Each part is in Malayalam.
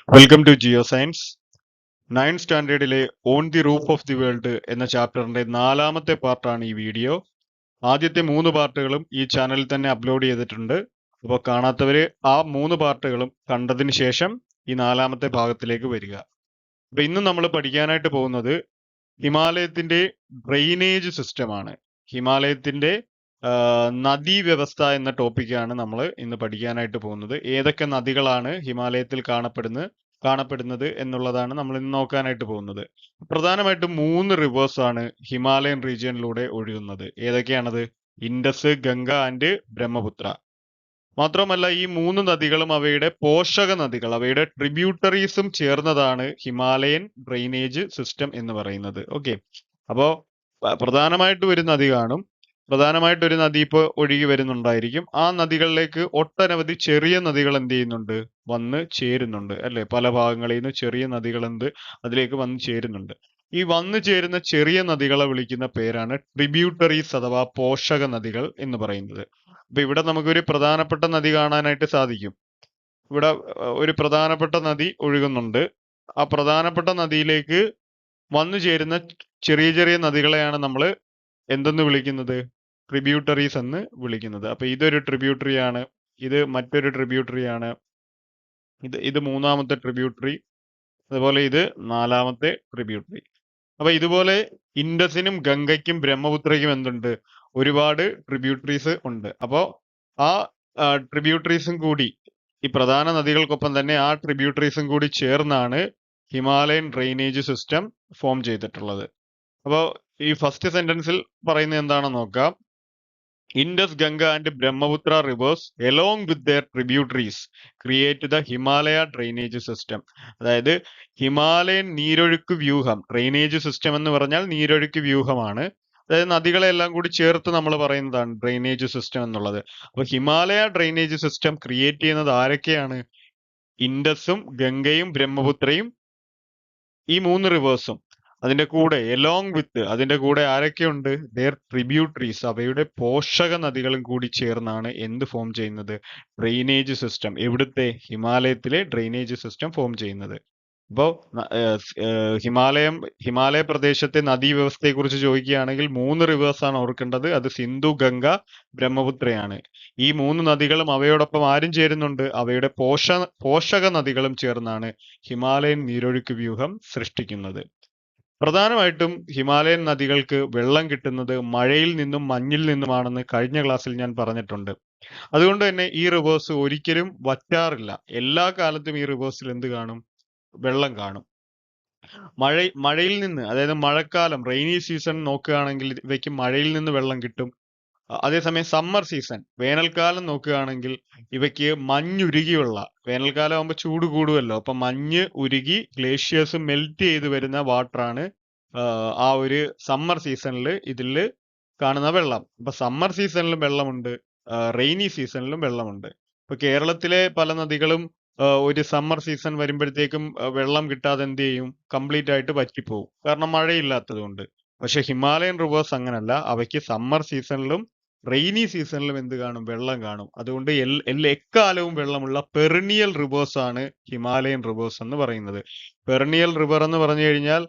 Welcome to geo science. 9th സ്റ്റാൻഡേർഡിലെ on the roof of the world എന്ന ചാപ്റ്ററിന്റെ 4ാമത്തെ പാർട്ടാണ് ഈ വീഡിയോ. ആദ്യത്തെ 3 പാർട്ടുകളും ഈ ചാനലിൽ തന്നെ അപ്ലോഡ് ചെയ്തിട്ടുണ്ട്. അപ്പോൾ കാണാത്തവര് ആ 3 പാർട്ടുകളും കണ്ടതിന് ശേഷം ഈ 4ാമത്തെ ഭാഗത്തിലേക്ക് വരിക. അപ്പൊ ഇന്ന് നമ്മൾ പഠിക്കാനായിട്ട് പോകുന്നത് ഹിമാലയത്തിന്റെ ഡ്രെയിനേജ് സിസ്റ്റമാണ്. ഹിമാലയത്തിന്റെ നദീ വ്യവസ്ഥ എന്ന ടോപ്പിക്കാണ് നമ്മൾ ഇന്ന് പഠിക്കാനായിട്ട് പോകുന്നത്. ഏതൊക്കെ നദികളാണ് ഹിമാലയത്തിൽ കാണപ്പെടുന്നത് എന്നുള്ളതാണ് നമ്മൾ ഇന്ന് നോക്കാനായിട്ട് പോകുന്നത്. പ്രധാനമായിട്ടും 3 റിവേഴ്സ് ആണ് ഹിമാലയൻ റീജിയനിലൂടെ ഒഴുകുന്നത്. ഏതൊക്കെയാണത്? Indus, Ganga and Brahmaputra. മാത്രമല്ല ഈ 3 നദികളും അവയുടെ പോഷക നദികൾ, അവയുടെ ട്രിബ്യൂട്ടറീസും ചേർന്നതാണ് ഹിമാലയൻ ഡ്രെയിനേജ് സിസ്റ്റം എന്ന് പറയുന്നത്. ഓക്കെ, അപ്പോ പ്രധാനമായിട്ടും ഒരു നദി കാണും. പ്രധാനമായിട്ട് ഒരു നദി ഇപ്പോൾ ഒഴുകി വരുന്നുണ്ടായിരിക്കും. ആ നദികളിലേക്ക് ഒട്ടനവധി ചെറിയ നദികൾ എന്ത് ചെയ്യുന്നുണ്ട്? വന്ന് ചേരുന്നുണ്ട് അല്ലെ? പല ഭാഗങ്ങളിൽ നിന്ന് ചെറിയ നദികൾ അതിലേക്ക് വന്ന് ചേരുന്നുണ്ട്. ഈ വന്നു ചേരുന്ന ചെറിയ നദികളെ വിളിക്കുന്ന പേരാണ് ട്രിബ്യൂട്ടറീസ് അഥവാ പോഷക നദികൾ എന്ന് പറയുന്നത്. അപ്പൊ ഇവിടെ നമുക്കൊരു പ്രധാനപ്പെട്ട നദി കാണാനായിട്ട് സാധിക്കും. ഇവിടെ ഒരു പ്രധാനപ്പെട്ട നദി ഒഴുകുന്നുണ്ട്. ആ പ്രധാനപ്പെട്ട നദിയിലേക്ക് വന്നു ചേരുന്ന ചെറിയ ചെറിയ നദികളെയാണ് നമ്മൾ എന്തെന്ന് വിളിക്കുന്നത്? ട്രിബ്യൂട്ടറീസ് എന്ന് വിളിക്കുന്നത്. അപ്പൊ ഇതൊരു ട്രിബ്യൂട്ടറി ആണ്, ഇത് മറ്റൊരു ട്രിബ്യൂട്ടറി ആണ്, ഇത് 3ാമത്തെ ട്രിബ്യൂട്ടറി, അതുപോലെ ഇത് 4ാമത്തെ ട്രിബ്യൂട്ടറി. അപ്പൊ ഇതുപോലെ ഇൻഡസിനും ഗംഗയ്ക്കും ബ്രഹ്മപുത്രയ്ക്കും എന്തുണ്ട്? ഒരുപാട് ട്രിബ്യൂട്ടറീസ് ഉണ്ട്. അപ്പോ ആ ട്രിബ്യൂട്ടറീസും കൂടി, ഈ പ്രധാന നദികൾക്കൊപ്പം തന്നെ ആ ട്രിബ്യൂട്ടറീസും കൂടി ചേർന്നാണ് ഹിമാലയൻ ഡ്രെയിനേജ് സിസ്റ്റം ഫോം ചെയ്തിട്ടുള്ളത്. അപ്പോൾ ഈ ഫസ്റ്റ് സെന്റൻസിൽ പറയുന്നത് എന്താണെന്ന് നോക്കാം. Indus, Ganga and Brahmaputra rivers along with their tributaries create the Himalaya drainage system. അതായത് ഹിമാലയൻ നീരൊഴുക്ക് വ്യൂഹം, ഡ്രെയിനേജ് സിസ്റ്റം എന്ന് പറഞ്ഞാൽ നീരൊഴുക്ക് വ്യൂഹമാണ്. അതായത് നദികളെ എല്ലാം കൂടി ചേർത്ത് നമ്മൾ പറയുന്നതാണ് ഡ്രെയിനേജ് സിസ്റ്റം എന്നുള്ളത്. അപ്പൊ ഹിമാലയ ഡ്രെയിനേജ് സിസ്റ്റം ക്രിയേറ്റ് ചെയ്യുന്നത് ആരൊക്കെയാണ്? ഇൻഡസും ഗംഗയും ബ്രഹ്മപുത്രയും, ഈ 3 റിവേഴ്സും. അതിന്റെ കൂടെ അതിന്റെ കൂടെ ആരൊക്കെയുണ്ട്? their tributaries, അവയുടെ പോഷക നദികളും കൂടി ചേർന്നാണ് എന്ത് ഫോം ചെയ്യുന്നത്? Drainage system. എവിടുത്തെ? ഹിമാലയത്തിലെ ഡ്രെയിനേജ് സിസ്റ്റം ഫോം ചെയ്യുന്നത്. അപ്പോ ഹിമാലയ പ്രദേശത്തെ നദീ വ്യവസ്ഥയെ കുറിച്ച് ചോദിക്കുകയാണെങ്കിൽ 3 റിവേഴ്സ് ആണ് ഓർക്കേണ്ടത്. അത് സിന്ധു, ഗംഗ, ബ്രഹ്മപുത്രയാണ്. ഈ 3 നദികളും അവയോടൊപ്പം ആരും ചേരുന്നുണ്ട്? അവയുടെ പോഷക നദികളും ചേർന്നാണ് ഹിമാലയൻ നീരൊഴുക്ക് വ്യൂഹം സൃഷ്ടിക്കുന്നത്. പ്രധാനമായിട്ടും ഹിമാലയൻ നദികൾക്ക് വെള്ളം കിട്ടുന്നത് മഴയിൽ നിന്നും മഞ്ഞിൽ നിന്നുമാണെന്ന് കഴിഞ്ഞ ക്ലാസ്സിൽ ഞാൻ പറഞ്ഞിട്ടുണ്ട്. അതുകൊണ്ട് തന്നെ ഈ റിവേഴ്സ് ഒരിക്കലും വറ്റാറില്ല. എല്ലാ കാലത്തും ഈ റിവേഴ്സിൽ എന്ത് കാണും? വെള്ളം കാണും. മഴയിൽ നിന്ന്, അതായത് മഴക്കാലം, റെയിനി സീസൺ നോക്കുകയാണെങ്കിൽ ഇവയ്ക്ക് മഴയിൽ നിന്ന് വെള്ളം കിട്ടും. അതേസമയം സമ്മർ സീസൺ, വേനൽക്കാലം നോക്കുകയാണെങ്കിൽ ഇവയ്ക്ക് മഞ്ഞുരുകിയുള്ള, വേനൽക്കാലം ആകുമ്പോൾ ചൂട് കൂടുമല്ലോ, അപ്പൊ മഞ്ഞ് ഉരുകി ഗ്ലേഷ്യേഴ്സ് മെൽറ്റ് ചെയ്ത് വരുന്ന വാട്ടറാണ് ആ ഒരു സമ്മർ സീസണിൽ ഇതിൽ കാണുന്ന വെള്ളം. അപ്പൊ സമ്മർ സീസണിലും വെള്ളമുണ്ട്, റെയിനി സീസണിലും വെള്ളമുണ്ട്. ഇപ്പൊ കേരളത്തിലെ പല നദികളും ഒരു സമ്മർ സീസൺ വരുമ്പോഴത്തേക്കും വെള്ളം കിട്ടാതെ എന്ത് ചെയ്യും? കംപ്ലീറ്റ് ആയിട്ട് വറ്റിപ്പോവും, കാരണം മഴയില്ലാത്തത് കൊണ്ട്. പക്ഷെ ഹിമാലയൻ റിവേഴ്സ് അങ്ങനല്ല. അവയ്ക്ക് സമ്മർ സീസണിലും റെയിനി സീസണിലും എന്ത് കാണും? വെള്ളം കാണും. അതുകൊണ്ട് എക്കാലവും വെള്ളമുള്ള പെറിനിയൽ റിവേഴ്സ് ആണ് ഹിമാലയൻ റിവേഴ്സ് എന്ന് പറയുന്നത്. പെറിനിയൽ റിവർ എന്ന് പറഞ്ഞു കഴിഞ്ഞാൽ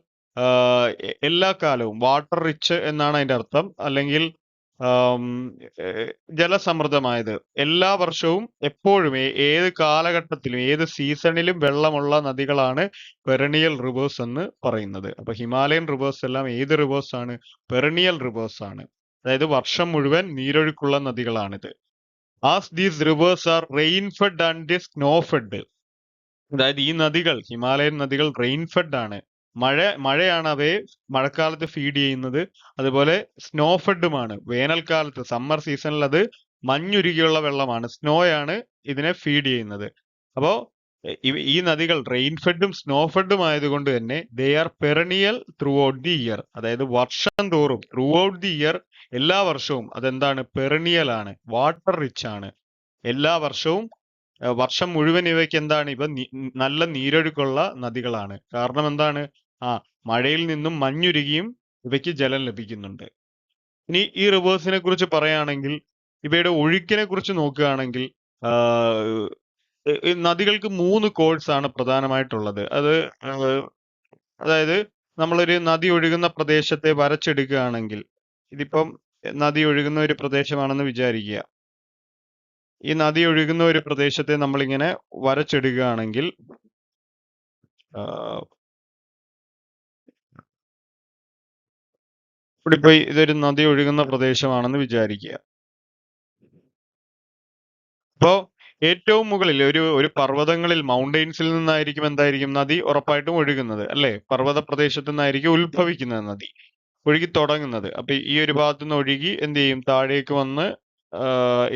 എല്ലാ കാലവും വാട്ടർ റിച്ച് എന്നാണ് അതിന്റെ അർത്ഥം. അല്ലെങ്കിൽ ജലസമൃദ്ധമായത്, എല്ലാ വർഷവും എപ്പോഴും ഏത് കാലഘട്ടത്തിലും ഏത് സീസണിലും വെള്ളമുള്ള നദികളാണ് പെറിനിയൽ റിവേഴ്സ് എന്ന് പറയുന്നത്. അപ്പൊ ഹിമാലയൻ റിവേഴ്സ് എല്ലാം ഏത് റിവേഴ്സ് ആണ്? പെറിനിയൽ റിവേഴ്സ് ആണ്. അതായത് വർഷം മുഴുവൻ നീരൊഴുക്കുള്ള നദികളാണിത്. As these rivers are rainfed and snowfed. അതായത് ഈ നദികൾ, ഹിമാലയൻ നദികൾ റെയിൻഫെഡ് ആണ്. മഴയാണ് അവയെ മഴക്കാലത്ത് ഫീഡ് ചെയ്യുന്നത്. അതുപോലെ സ്നോഫെഡുമാണ്. വേനൽക്കാലത്ത് സമ്മർ സീസണിൽ അത് മഞ്ഞുരുകിയുള്ള വെള്ളമാണ്, സ്നോയാണ് ഇതിനെ ഫീഡ് ചെയ്യുന്നത്. അപ്പോ ഈ നദികൾ റെയിൻഫെഡും സ്നോഫെഡും ആയതുകൊണ്ട് തന്നെ they are perennial throughout the year. അതായത് വർഷം തോറും, ത്രൂ ഔട്ട് ദി ഇയർ, എല്ലാ വർഷവും അതെന്താണ്? പെറനിയൽ ആണ്, വാട്ടർ റിച്ച് ആണ്. എല്ലാ വർഷവും, വർഷം മുഴുവൻ ഇവയ്ക്ക് എന്താണ്? ഇവ നല്ല നീരൊഴുക്കുള്ള നദികളാണ്. കാരണം എന്താണ്? മഴയിൽ നിന്നും മഞ്ഞുരുകിയും ഇവയ്ക്ക് ജലം ലഭിക്കുന്നുണ്ട്. ഇനി ഈ റിവേഴ്സിനെ കുറിച്ച് പറയുകയാണെങ്കിൽ, ഇവയുടെ ഒഴുക്കിനെ കുറിച്ച് നോക്കുകയാണെങ്കിൽ, ഈ നദികൾക്ക് 3 കോഴ്സ് ആണ് പ്രധാനമായിട്ടുള്ളത്. അതായത് നമ്മളൊരു നദി ഒഴുകുന്ന പ്രദേശത്തെ വരച്ചെടുക്കുകയാണെങ്കിൽ, ഇതിപ്പം നദി ഒഴുകുന്ന ഒരു പ്രദേശമാണെന്ന് വിചാരിക്കുക. ഈ നദി ഒഴുകുന്ന ഒരു പ്രദേശത്തെ നമ്മളിങ്ങനെ വരച്ചെടുക്കുകയാണെങ്കിൽ ഇവിടെ ഇപ്പൊ ഇതൊരു നദി ഒഴുകുന്ന പ്രദേശമാണെന്ന് വിചാരിക്കുക. അപ്പോ ഏറ്റവും മുകളിൽ ഒരു പർവ്വതങ്ങളിൽ മൗണ്ടെയിൻസിൽ നിന്നായിരിക്കും എന്തായിരിക്കും നദി ഉറപ്പായിട്ടും ഒഴുകുന്നത്, അല്ലെ? പർവ്വത പ്രദേശത്തു നിന്നായിരിക്കും ഉത്ഭവിക്കുന്നത് നദി, ഒഴുകി തുടങ്ങുന്നത്. അപ്പൊ ഈ ഒരു ഭാഗത്തു നിന്ന് ഒഴുകി എന്ത് ചെയ്യും, താഴേക്ക് വന്ന്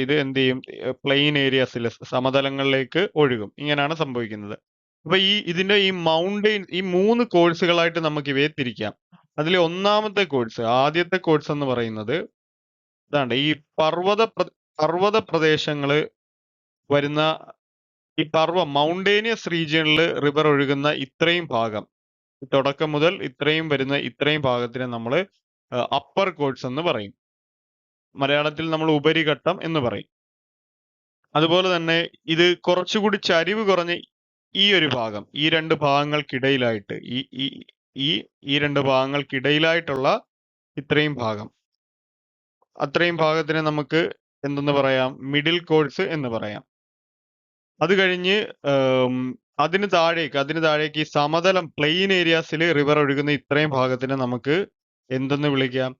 ഇത് എന്ത് ചെയ്യും, പ്ലെയിൻ ഏരിയാസിൽ സമതലങ്ങളിലേക്ക് ഒഴുകും. ഇങ്ങനെയാണ് സംഭവിക്കുന്നത്. അപ്പൊ ഇതിന്റെ ഈ 3 കോഴ്സുകളായിട്ട് നമുക്ക് ഇവയെ തിരിക്കാം. അതിലെ ഒന്നാമത്തെ കോഴ്സ്, ആദ്യത്തെ കോഴ്സ് എന്ന് പറയുന്നത് ഇതാണ്ട് ഈ പർവ്വത പ്രദേശങ്ങള് വരുന്ന ഈ മൗണ്ടേനിയസ് റീജിയണിൽ റിവർ ഒഴുകുന്ന ഇത്രയും ഭാഗം, തുടക്കം മുതൽ ഇത്രയും വരുന്ന ഇത്രയും ഭാഗത്തിനെ നമ്മൾ അപ്പർ കോഴ്സ് എന്ന് പറയും. മലയാളത്തിൽ നമ്മൾ ഉപരിഘട്ടം എന്ന് പറയും. അതുപോലെ തന്നെ ഇത് കുറച്ചുകൂടി ചരിവ് കുറഞ്ഞ ഈ ഒരു ഭാഗം, ഈ രണ്ട് ഭാഗങ്ങൾക്കിടയിലായിട്ട് ഈ രണ്ട് ഭാഗങ്ങൾക്കിടയിലായിട്ടുള്ള ഇത്രയും ഭാഗം, അത്രയും ഭാഗത്തിനെ നമുക്ക് എന്തെന്ന് പറയാം, മിഡിൽ കോഴ്സ് എന്ന് പറയാം. അത് കഴിഞ്ഞ് അതിന് താഴേക്ക് ഈ സമതലം പ്ലെയിൻ ഏരിയാസിൽ റിവർ ഒഴുകുന്ന ഇത്രയും ഭാഗത്തിനെ നമുക്ക് എന്തെന്ന് വിളിക്കാം,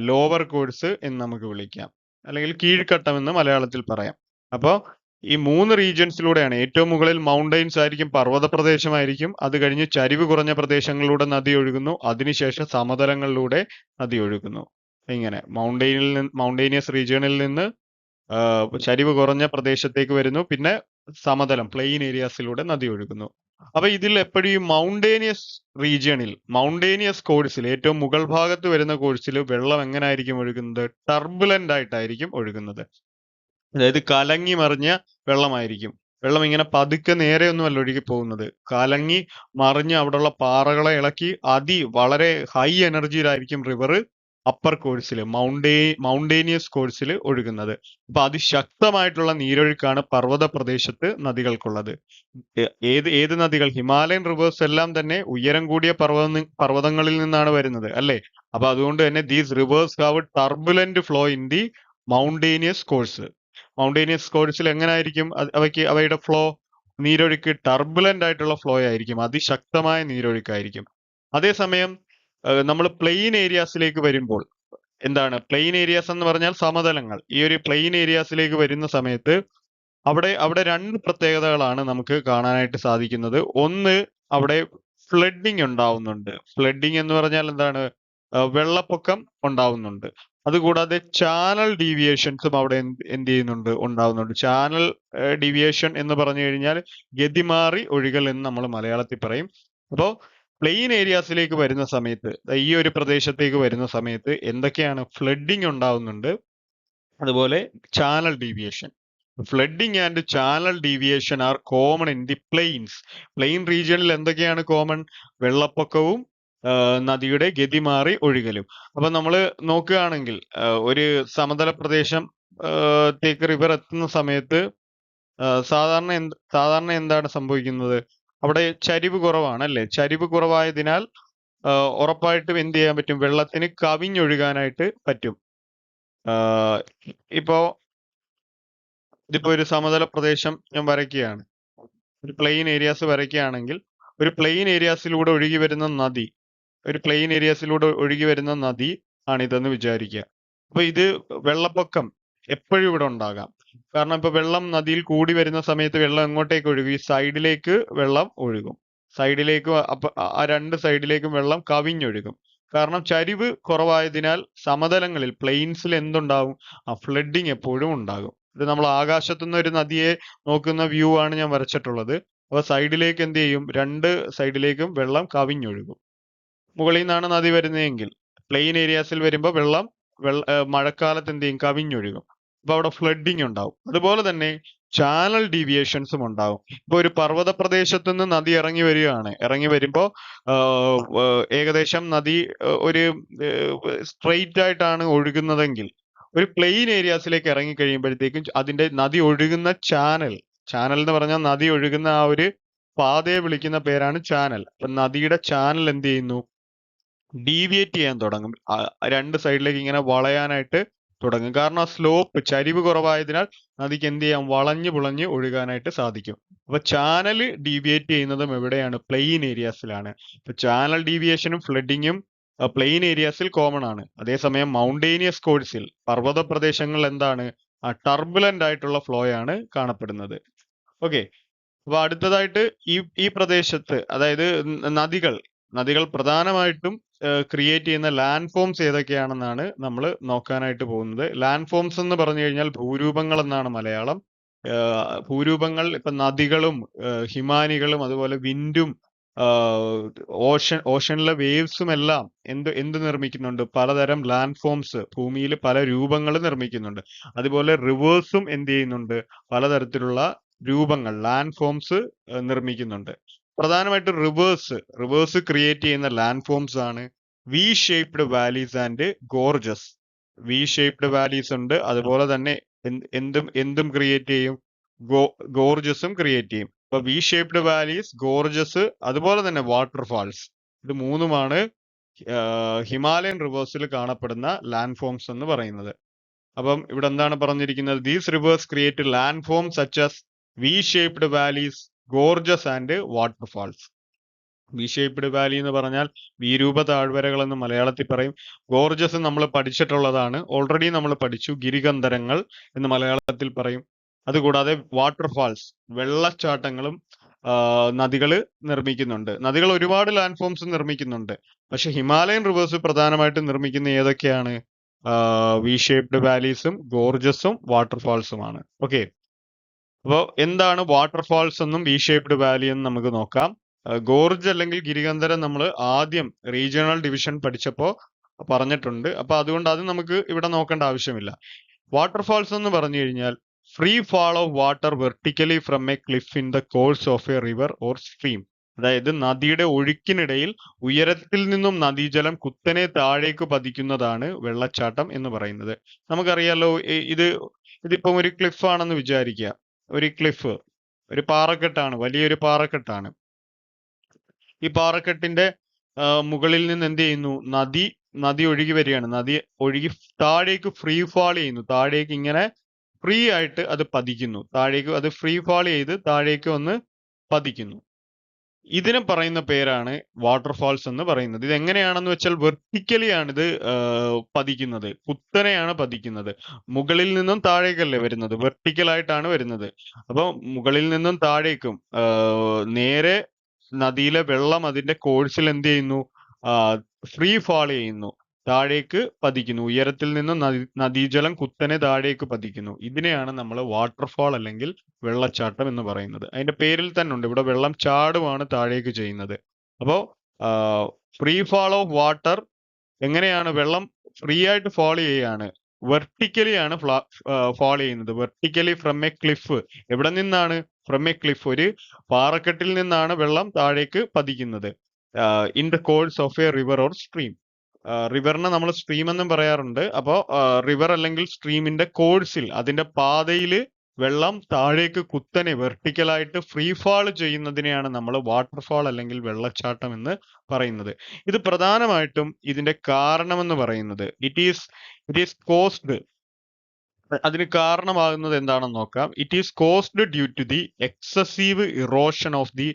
ലോവർ കോഴ്സ് എന്ന് നമുക്ക് വിളിക്കാം, അല്ലെങ്കിൽ കീഴ്ഘട്ടം എന്ന് മലയാളത്തിൽ പറയാം. അപ്പോൾ ഈ 3 റീജിയൻസിലൂടെയാണ്. ഏറ്റവും മുകളിൽ മൗണ്ടെയിൻസ് ആയിരിക്കും, പർവ്വത പ്രദേശമായിരിക്കും. അത് കഴിഞ്ഞ് ചരിവ് കുറഞ്ഞ പ്രദേശങ്ങളിലൂടെ നദി ഒഴുകുന്നു. അതിനുശേഷം സമതലങ്ങളിലൂടെ നദി ഒഴുകുന്നു. ഇങ്ങനെ മൗണ്ടേനിയസ് റീജിയണിൽ നിന്ന് ചരിവ് കുറഞ്ഞ പ്രദേശത്തേക്ക് വരുന്നു. പിന്നെ സമതലം പ്ലെയിൻ ഏരിയാസിലൂടെ നദി ഒഴുകുന്നു. അപ്പൊ ഇതിൽ എപ്പോഴും ഈ മൗണ്ടേനിയസ് കോഴ്സിൽ ഏറ്റവും മുകൾ ഭാഗത്ത് വരുന്ന കോഴ്സിൽ വെള്ളം എങ്ങനെ ആയിരിക്കും ഒഴുകുന്നത്? ടർബുലന്റ് ആയിട്ടായിരിക്കും ഒഴുകുന്നത്. അതായത് കലങ്ങി മറിഞ്ഞ വെള്ളമായിരിക്കും. വെള്ളം ഇങ്ങനെ പതുക്കെ നേരെയൊന്നുമല്ല ഒഴുകി പോകുന്നത്, കലങ്ങി മറിഞ്ഞ് അവിടെയുള്ള പാറകളെ ഇളക്കി വളരെ ഹൈ എനർജിയിലായിരിക്കും റിവർ അപ്പർ കോഴ്സിൽ, മൗണ്ടേനിയസ് കോഴ്സിൽ ഒഴുകുന്നത്. അപ്പൊ അതിശക്തമായിട്ടുള്ള നീരൊഴുക്കാണ് പർവ്വത പ്രദേശത്ത് നദികൾക്കുള്ളത്. ഏത് നദികൾ? ഹിമാലയൻ റിവേഴ്സ് എല്ലാം തന്നെ ഉയരം കൂടിയ പർവ്വതങ്ങളിൽ നിന്നാണ് വരുന്നത്, അല്ലെ? അപ്പൊ അതുകൊണ്ട് തന്നെ these reverse have turbulent flow in the mountainous course. Mountainous കോഴ്സിൽ എങ്ങനായിരിക്കും അവയുടെ ഫ്ലോ? നീരൊഴുക്ക് ടർബുലന്റ് ആയിട്ടുള്ള ഫ്ലോ ആയിരിക്കും, അതിശക്തമായ നീരൊഴുക്കായിരിക്കും. അതേസമയം നമ്മൾ പ്ലെയിൻ ഏരിയാസിലേക്ക് വരുമ്പോൾ എന്താണ്? പ്ലെയിൻ ഏരിയാസ് എന്ന് പറഞ്ഞാൽ സമതലങ്ങൾ. ഈ ഒരു പ്ലെയിൻ ഏരിയാസിലേക്ക് വരുന്ന സമയത്ത് അവിടെ 2 പ്രത്യേകതകളാണ് നമുക്ക് കാണാനായിട്ട് സാധിക്കുന്നത്. ഒന്ന്, അവിടെ ഫ്ലഡിങ് ഉണ്ടാവുന്നുണ്ട്. ഫ്ലഡിങ് എന്ന് പറഞ്ഞാൽ എന്താണ്? വെള്ളപ്പൊക്കം ഉണ്ടാവുന്നുണ്ട്. അതുകൂടാതെ ചാനൽ ഡീവിയേഷൻസും അവിടെ എന്ത് ചെയ്യുന്നുണ്ട്? ഉണ്ടാവുന്നുണ്ട്. ചാനൽ ഡീവിയേഷൻ എന്ന് പറഞ്ഞു കഴിഞ്ഞാൽ ഗതിമാറി ഒഴുകൽ എന്ന് നമ്മൾ മലയാളത്തിൽ പറയും. അപ്പോ പ്ലെയിൻ ഏരിയാസിലേക്ക് വരുന്ന സമയത്ത്, ഈ ഒരു പ്രദേശത്തേക്ക് വരുന്ന സമയത്ത് എന്തൊക്കെയാണ്? ഫ്ലഡിങ് ഉണ്ടാവുന്നുണ്ട്, അതുപോലെ channel deviation. Flooding and channel deviation are common in the plains. Plain റീജിയണിൽ എന്തൊക്കെയാണ് കോമൺ? വെള്ളപ്പൊക്കവും നദിയുടെ ഗതി മാറി ഒഴുകലും. അപ്പൊ നമ്മൾ നോക്കുകയാണെങ്കിൽ ഒരു സമതല പ്രദേശം തേക്ക് റിവർ എത്തുന്ന സമയത്ത് സാധാരണ എന്താണ് സംഭവിക്കുന്നത്? അവിടെ ചരിവ് കുറവാണ്, അല്ലെ? ചരിവ് കുറവായതിനാൽ ഉറപ്പായിട്ടും എന്ത് ചെയ്യാൻ പറ്റും? വെള്ളത്തിന് കവിഞ്ഞൊഴുകാനായിട്ട് പറ്റും. ഇതിപ്പോ ഒരു സമതല പ്രദേശം ഞാൻ വരയ്ക്കുകയാണ്, ഒരു പ്ലെയിൻ ഏരിയാസ് വരയ്ക്കുകയാണെങ്കിൽ, ഒരു പ്ലെയിൻ ഏരിയാസിലൂടെ ഒഴുകി വരുന്ന നദി ആണിതെന്ന് വിചാരിക്കുക. അപ്പൊ ഇത് വെള്ളപ്പൊക്കം എപ്പോഴും ഇവിടെ ഉണ്ടാകാം. കാരണം ഇപ്പൊ വെള്ളം നദിയിൽ കൂടി വരുന്ന സമയത്ത് വെള്ളം എങ്ങോട്ടേക്ക് ഒഴുകും? ഈ സൈഡിലേക്ക് വെള്ളം ഒഴുകും. സൈഡിലേക്ക് ആ 2 സൈഡിലേക്കും വെള്ളം കവിഞ്ഞൊഴുകും. കാരണം ചരിവ് കുറവായതിനാൽ സമതലങ്ങളിൽ, പ്ലെയിൻസിൽ എന്തുണ്ടാവും? ഫ്ലഡിങ് എപ്പോഴും ഉണ്ടാകും. ഇത് നമ്മൾ ആകാശത്തുനിന്ന് ഒരു നദിയെ നോക്കുന്ന വ്യൂ ആണ് ഞാൻ വരച്ചിട്ടുള്ളത്. അപ്പൊ സൈഡിലേക്ക് എന്ത് ചെയ്യും? 2 സൈഡിലേക്കും വെള്ളം കവിഞ്ഞൊഴുകും. മുകളിൽ നിന്നാണ് നദി വരുന്നതെങ്കിൽ, പ്ലെയിൻ ഏരിയാസിൽ വരുമ്പോൾ വെള്ളം മഴക്കാലത്ത് എന്ത് ചെയ്യും? കവിഞ്ഞൊഴുകും. അപ്പൊ അവിടെ ഫ്ലഡിങ് ഉണ്ടാവും. അതുപോലെ തന്നെ ചാനൽ ഡീവിയേഷൻസും ഉണ്ടാവും. ഇപ്പൊ ഒരു പർവ്വത പ്രദേശത്ത് നിന്ന് നദി ഇറങ്ങി വരുമ്പോ ഏകദേശം നദി ഒരു സ്ട്രെയിറ്റ് ആയിട്ടാണ് ഒഴുകുന്നതെങ്കിൽ, ഒരു പ്ലെയിൻ ഏരിയാസിലേക്ക് ഇറങ്ങി കഴിയുമ്പോഴത്തേക്കും അതിന്റെ നദി ഒഴുകുന്ന ചാനൽ ചാനൽ എന്ന് പറഞ്ഞാൽ നദി ഒഴുകുന്ന ആ ഒരു പാതയെ വിളിക്കുന്ന പേരാണ് ചാനൽ. അപ്പൊ നദിയുടെ ചാനൽ എന്ത് ചെയ്യുന്നു? ഡീവിയേറ്റ് ചെയ്യാൻ തുടങ്ങും. രണ്ട് സൈഡിലേക്ക് ഇങ്ങനെ വളയാനായിട്ട് തുടങ്ങും. കാരണം ആ സ്ലോപ്പ്, ചരിവ് കുറവായതിനാൽ നദിക്ക് എന്ത് ചെയ്യാം? വളഞ്ഞു പുളഞ്ഞ് ഒഴുകാനായിട്ട് സാധിക്കും. അപ്പൊ ചാനൽ ഡീവിയേറ്റ് ചെയ്യുന്നതും എവിടെയാണ്? പ്ലെയിൻ ഏരിയാസിലാണ്. ഇപ്പൊ ചാനൽ ഡീവിയേഷനും ഫ്ലഡിങ്ങും പ്ലെയിൻ ഏരിയാസിൽ കോമൺ ആണ്. അതേസമയം മൗണ്ടേനിയസ് കോഴ്സിൽ, പർവ്വത പ്രദേശങ്ങളിൽ എന്താണ്? ടർബുലന്റ് ആയിട്ടുള്ള ഫ്ലോ ആണ് കാണപ്പെടുന്നത്. ഓക്കെ. അപ്പൊ അടുത്തതായിട്ട് ഈ പ്രദേശത്ത്, അതായത് നദികൾ പ്രധാനമായിട്ടും ക്രിയേറ്റ് ചെയ്യുന്ന ലാൻഡ് ഫോംസ് ഏതൊക്കെയാണെന്നാണ് നമ്മൾ നോക്കാനായിട്ട് പോകുന്നത്. ലാൻഡ് ഫോംസ് എന്ന് പറഞ്ഞു കഴിഞ്ഞാൽ ഭൂരൂപങ്ങൾ എന്നാണ് മലയാളം. ഭൂരൂപങ്ങൾ ഇപ്പൊ നദികളും ഹിമാനികളും അതുപോലെ വിൻഡും ഓഷനിലെ വേവ്സും എല്ലാം എന്ത് നിർമ്മിക്കുന്നുണ്ട്? പലതരം ലാൻഡ് ഫോംസ്, ഭൂമിയിൽ പല രൂപങ്ങൾ നിർമ്മിക്കുന്നുണ്ട്. അതുപോലെ റിവേഴ്സും എന്ത് ചെയ്യുന്നുണ്ട്? പലതരത്തിലുള്ള രൂപങ്ങൾ, ലാൻഡ് ഫോംസ് നിർമ്മിക്കുന്നുണ്ട്. പ്രധാനമായിട്ടും റിവേഴ്സ് ക്രിയേറ്റ് ചെയ്യുന്ന ലാൻഡ് ഫോംസ് ആണ് V shaped valleys and gorges. V shaped valleys ഉണ്ട്, അതുപോലെ തന്നെ എന്തും ക്രിയേറ്റ് ചെയ്യും? ഗോർജസും ക്രിയേറ്റ് ചെയ്യും. അപ്പൊ വി ഷേപ്ഡ് വാലീസ്, ഗോർജസ്, അതുപോലെ തന്നെ വാട്ടർഫാൾസ്, ഇത് മൂന്നുമാണ് ഹിമാലയൻ റിവേഴ്സിൽ കാണപ്പെടുന്ന ലാൻഡ് ഫോംസ് എന്ന് പറയുന്നത്. അപ്പം ഇവിടെ എന്താണ് പറഞ്ഞിരിക്കുന്നത്? These rivers create landform such as V shaped valleys, gorges and waterfalls. V shaped valley എന്ന് പറഞ്ഞാൽ വിരൂപ താഴ്വരകൾ എന്ന് മലയാളത്തിൽ പറയും. ഗോർജസ് നമ്മൾ പഠിച്ചിട്ടുള്ളതാണ്, ഓൾറെഡി നമ്മൾ പഠിച്ചു, ഗിരികന്ധരങ്ങൾ എന്ന് മലയാളത്തിൽ പറയും. അതുകൂടാതെ വാട്ടർഫാൾസ്, വെള്ളച്ചാട്ടങ്ങളും നദികൾ നിർമ്മിക്കുന്നുണ്ട്. നദികൾ ഒരുപാട് ലാൻഡ് ഫോംസ് നിർമ്മിക്കുന്നുണ്ട്. പക്ഷെ ഹിമാലയൻ റിവേഴ്സ് പ്രധാനമായിട്ടും നിർമ്മിക്കുന്ന ഏതൊക്കെയാണ്? വി ഷേപ്ഡ് വാലീസും ഗോർജസും വാട്ടർഫാൾസുമാണ്. ഓക്കെ. അപ്പോൾ എന്താണ് വാട്ടർഫാൾസ് എന്നും വി ഷേപ്ഡ് വാലി എന്നും നമുക്ക് നോക്കാം. ഗോർജ് അല്ലെങ്കിൽ ഗിരികന്ധരം നമ്മൾ ആദ്യം റീജിയണൽ ഡിവിഷൻ പഠിച്ചപ്പോൾ പറഞ്ഞിട്ടുണ്ട്. അപ്പൊ അതുകൊണ്ട് അത് നമുക്ക് ഇവിടെ നോക്കേണ്ട ആവശ്യമില്ല. വാട്ടർഫാൾസ് എന്ന് പറഞ്ഞു കഴിഞ്ഞാൽ free fall of water vertically from A cliff in the course of a river or stream. അതായത് നദിയുടെ ഒഴുക്കിനിടയിൽ ഉയരത്തിൽ നിന്നും നദീജലം കുത്തനെ താഴേക്ക് പതിക്കുന്നതാണ് വെള്ളച്ചാട്ടം എന്ന് പറയുന്നത്. നമുക്കറിയാലോ, ഇതിപ്പം ഒരു ക്ലിഫ് ആണെന്ന് വിചാരിക്കുക. ഒരു ക്ലിഫ്, ഒരു പാറക്കെട്ടാണ്, വലിയൊരു പാറക്കെട്ടാണ്. ഈ പാറക്കെട്ടിന്റെ മുകളിൽ നിന്ന് എന്ത് ചെയ്യുന്നു? നദി ഒഴുകി വരികയാണ്. നദി ഒഴുകി താഴേക്ക് ഫ്രീ ഫാൾ ചെയ്യുന്നു. താഴേക്ക് ഇങ്ങനെ ഫ്രീ ആയിട്ട് അത് പതിക്കുന്നു. താഴേക്ക് അത് ഫ്രീ ഫാൾ ചെയ്ത് താഴേക്ക് വന്ന് പതിക്കുന്നു. ഇതിനെ പറയുന്ന പേരാണ് വാട്ടർഫാൾസ് എന്ന് പറയുന്നത്. ഇത് എങ്ങനെയാണെന്ന് വെച്ചാൽ വെർട്ടിക്കലി ആണിത് പതിക്കുന്നത്, കുത്തനെയാണ് പതിക്കുന്നത്. മുകളിൽ നിന്നും താഴേക്കല്ലേ വരുന്നത്, വെർട്ടിക്കൽ ആയിട്ടാണ് വരുന്നത്. അപ്പൊ മുകളിൽ നിന്നും താഴേക്കും നേരെ നദിയിലെ വെള്ളം അതിന്റെ കോഴ്സിൽ എന്ത് ചെയ്യുന്നു? ഫ്രീ ഫാൾ ചെയ്യുന്നു, താഴേക്ക് പതിക്കുന്നു. ഉയരത്തിൽ നിന്നും നദീജലം കുത്തനെ താഴേക്ക് പതിക്കുന്നു. ഇതിനെയാണ് നമ്മൾ വാട്ടർഫാൾ അല്ലെങ്കിൽ വെള്ളച്ചാട്ടം എന്ന് പറയുന്നത്. അതിന്റെ പേരിൽ തന്നെ ഉണ്ട്, ഇവിടെ വെള്ളം ചാടുവാണ് താഴേക്ക് ചെയ്യുന്നത്. അപ്പോ ഫ്രീ ഫാൾ ഓഫ് വാട്ടർ എങ്ങനെയാണ്? വെള്ളം ഫ്രീ ആയിട്ട് ഫാൾ ചെയ്യാണ്, വെർട്ടിക്കലി ആണ് ഫാൾ ചെയ്യുന്നത്. Vertically from A cliff. എവിടെ നിന്നാണ്? ഫ്രം എ ക്ലിഫ്, ഒരു പാറക്കെട്ടിൽ നിന്നാണ് വെള്ളം താഴേക്ക് പതിക്കുന്നത്. In the course of a river or stream. റിവറിനെ നമ്മൾ സ്ട്രീം എന്നും പറയാറുണ്ട്. അപ്പോൾ റിവർ അല്ലെങ്കിൽ സ്ട്രീമിന്റെ കോഴ്സിൽ, അതിന്റെ പാതയിൽ വെള്ളം താഴേക്ക് കുത്തനെ വെർട്ടിക്കലായിട്ട് ഫ്രീ ഫാൾ ചെയ്യുന്നതിനെയാണ് നമ്മൾ വാട്ടർഫാൾ അല്ലെങ്കിൽ വെള്ളച്ചാട്ടം എന്ന് പറയുന്നത്. ഇത് പ്രധാനമായിട്ടും ഇതിന്റെ കാരണമെന്ന് പറയുന്നത് ഇറ്റ് ഈസ് കോസ്ഡ്. അതിന് കാരണമാകുന്നത് എന്താണെന്ന് നോക്കാം. It is caused due to the excessive erosion of the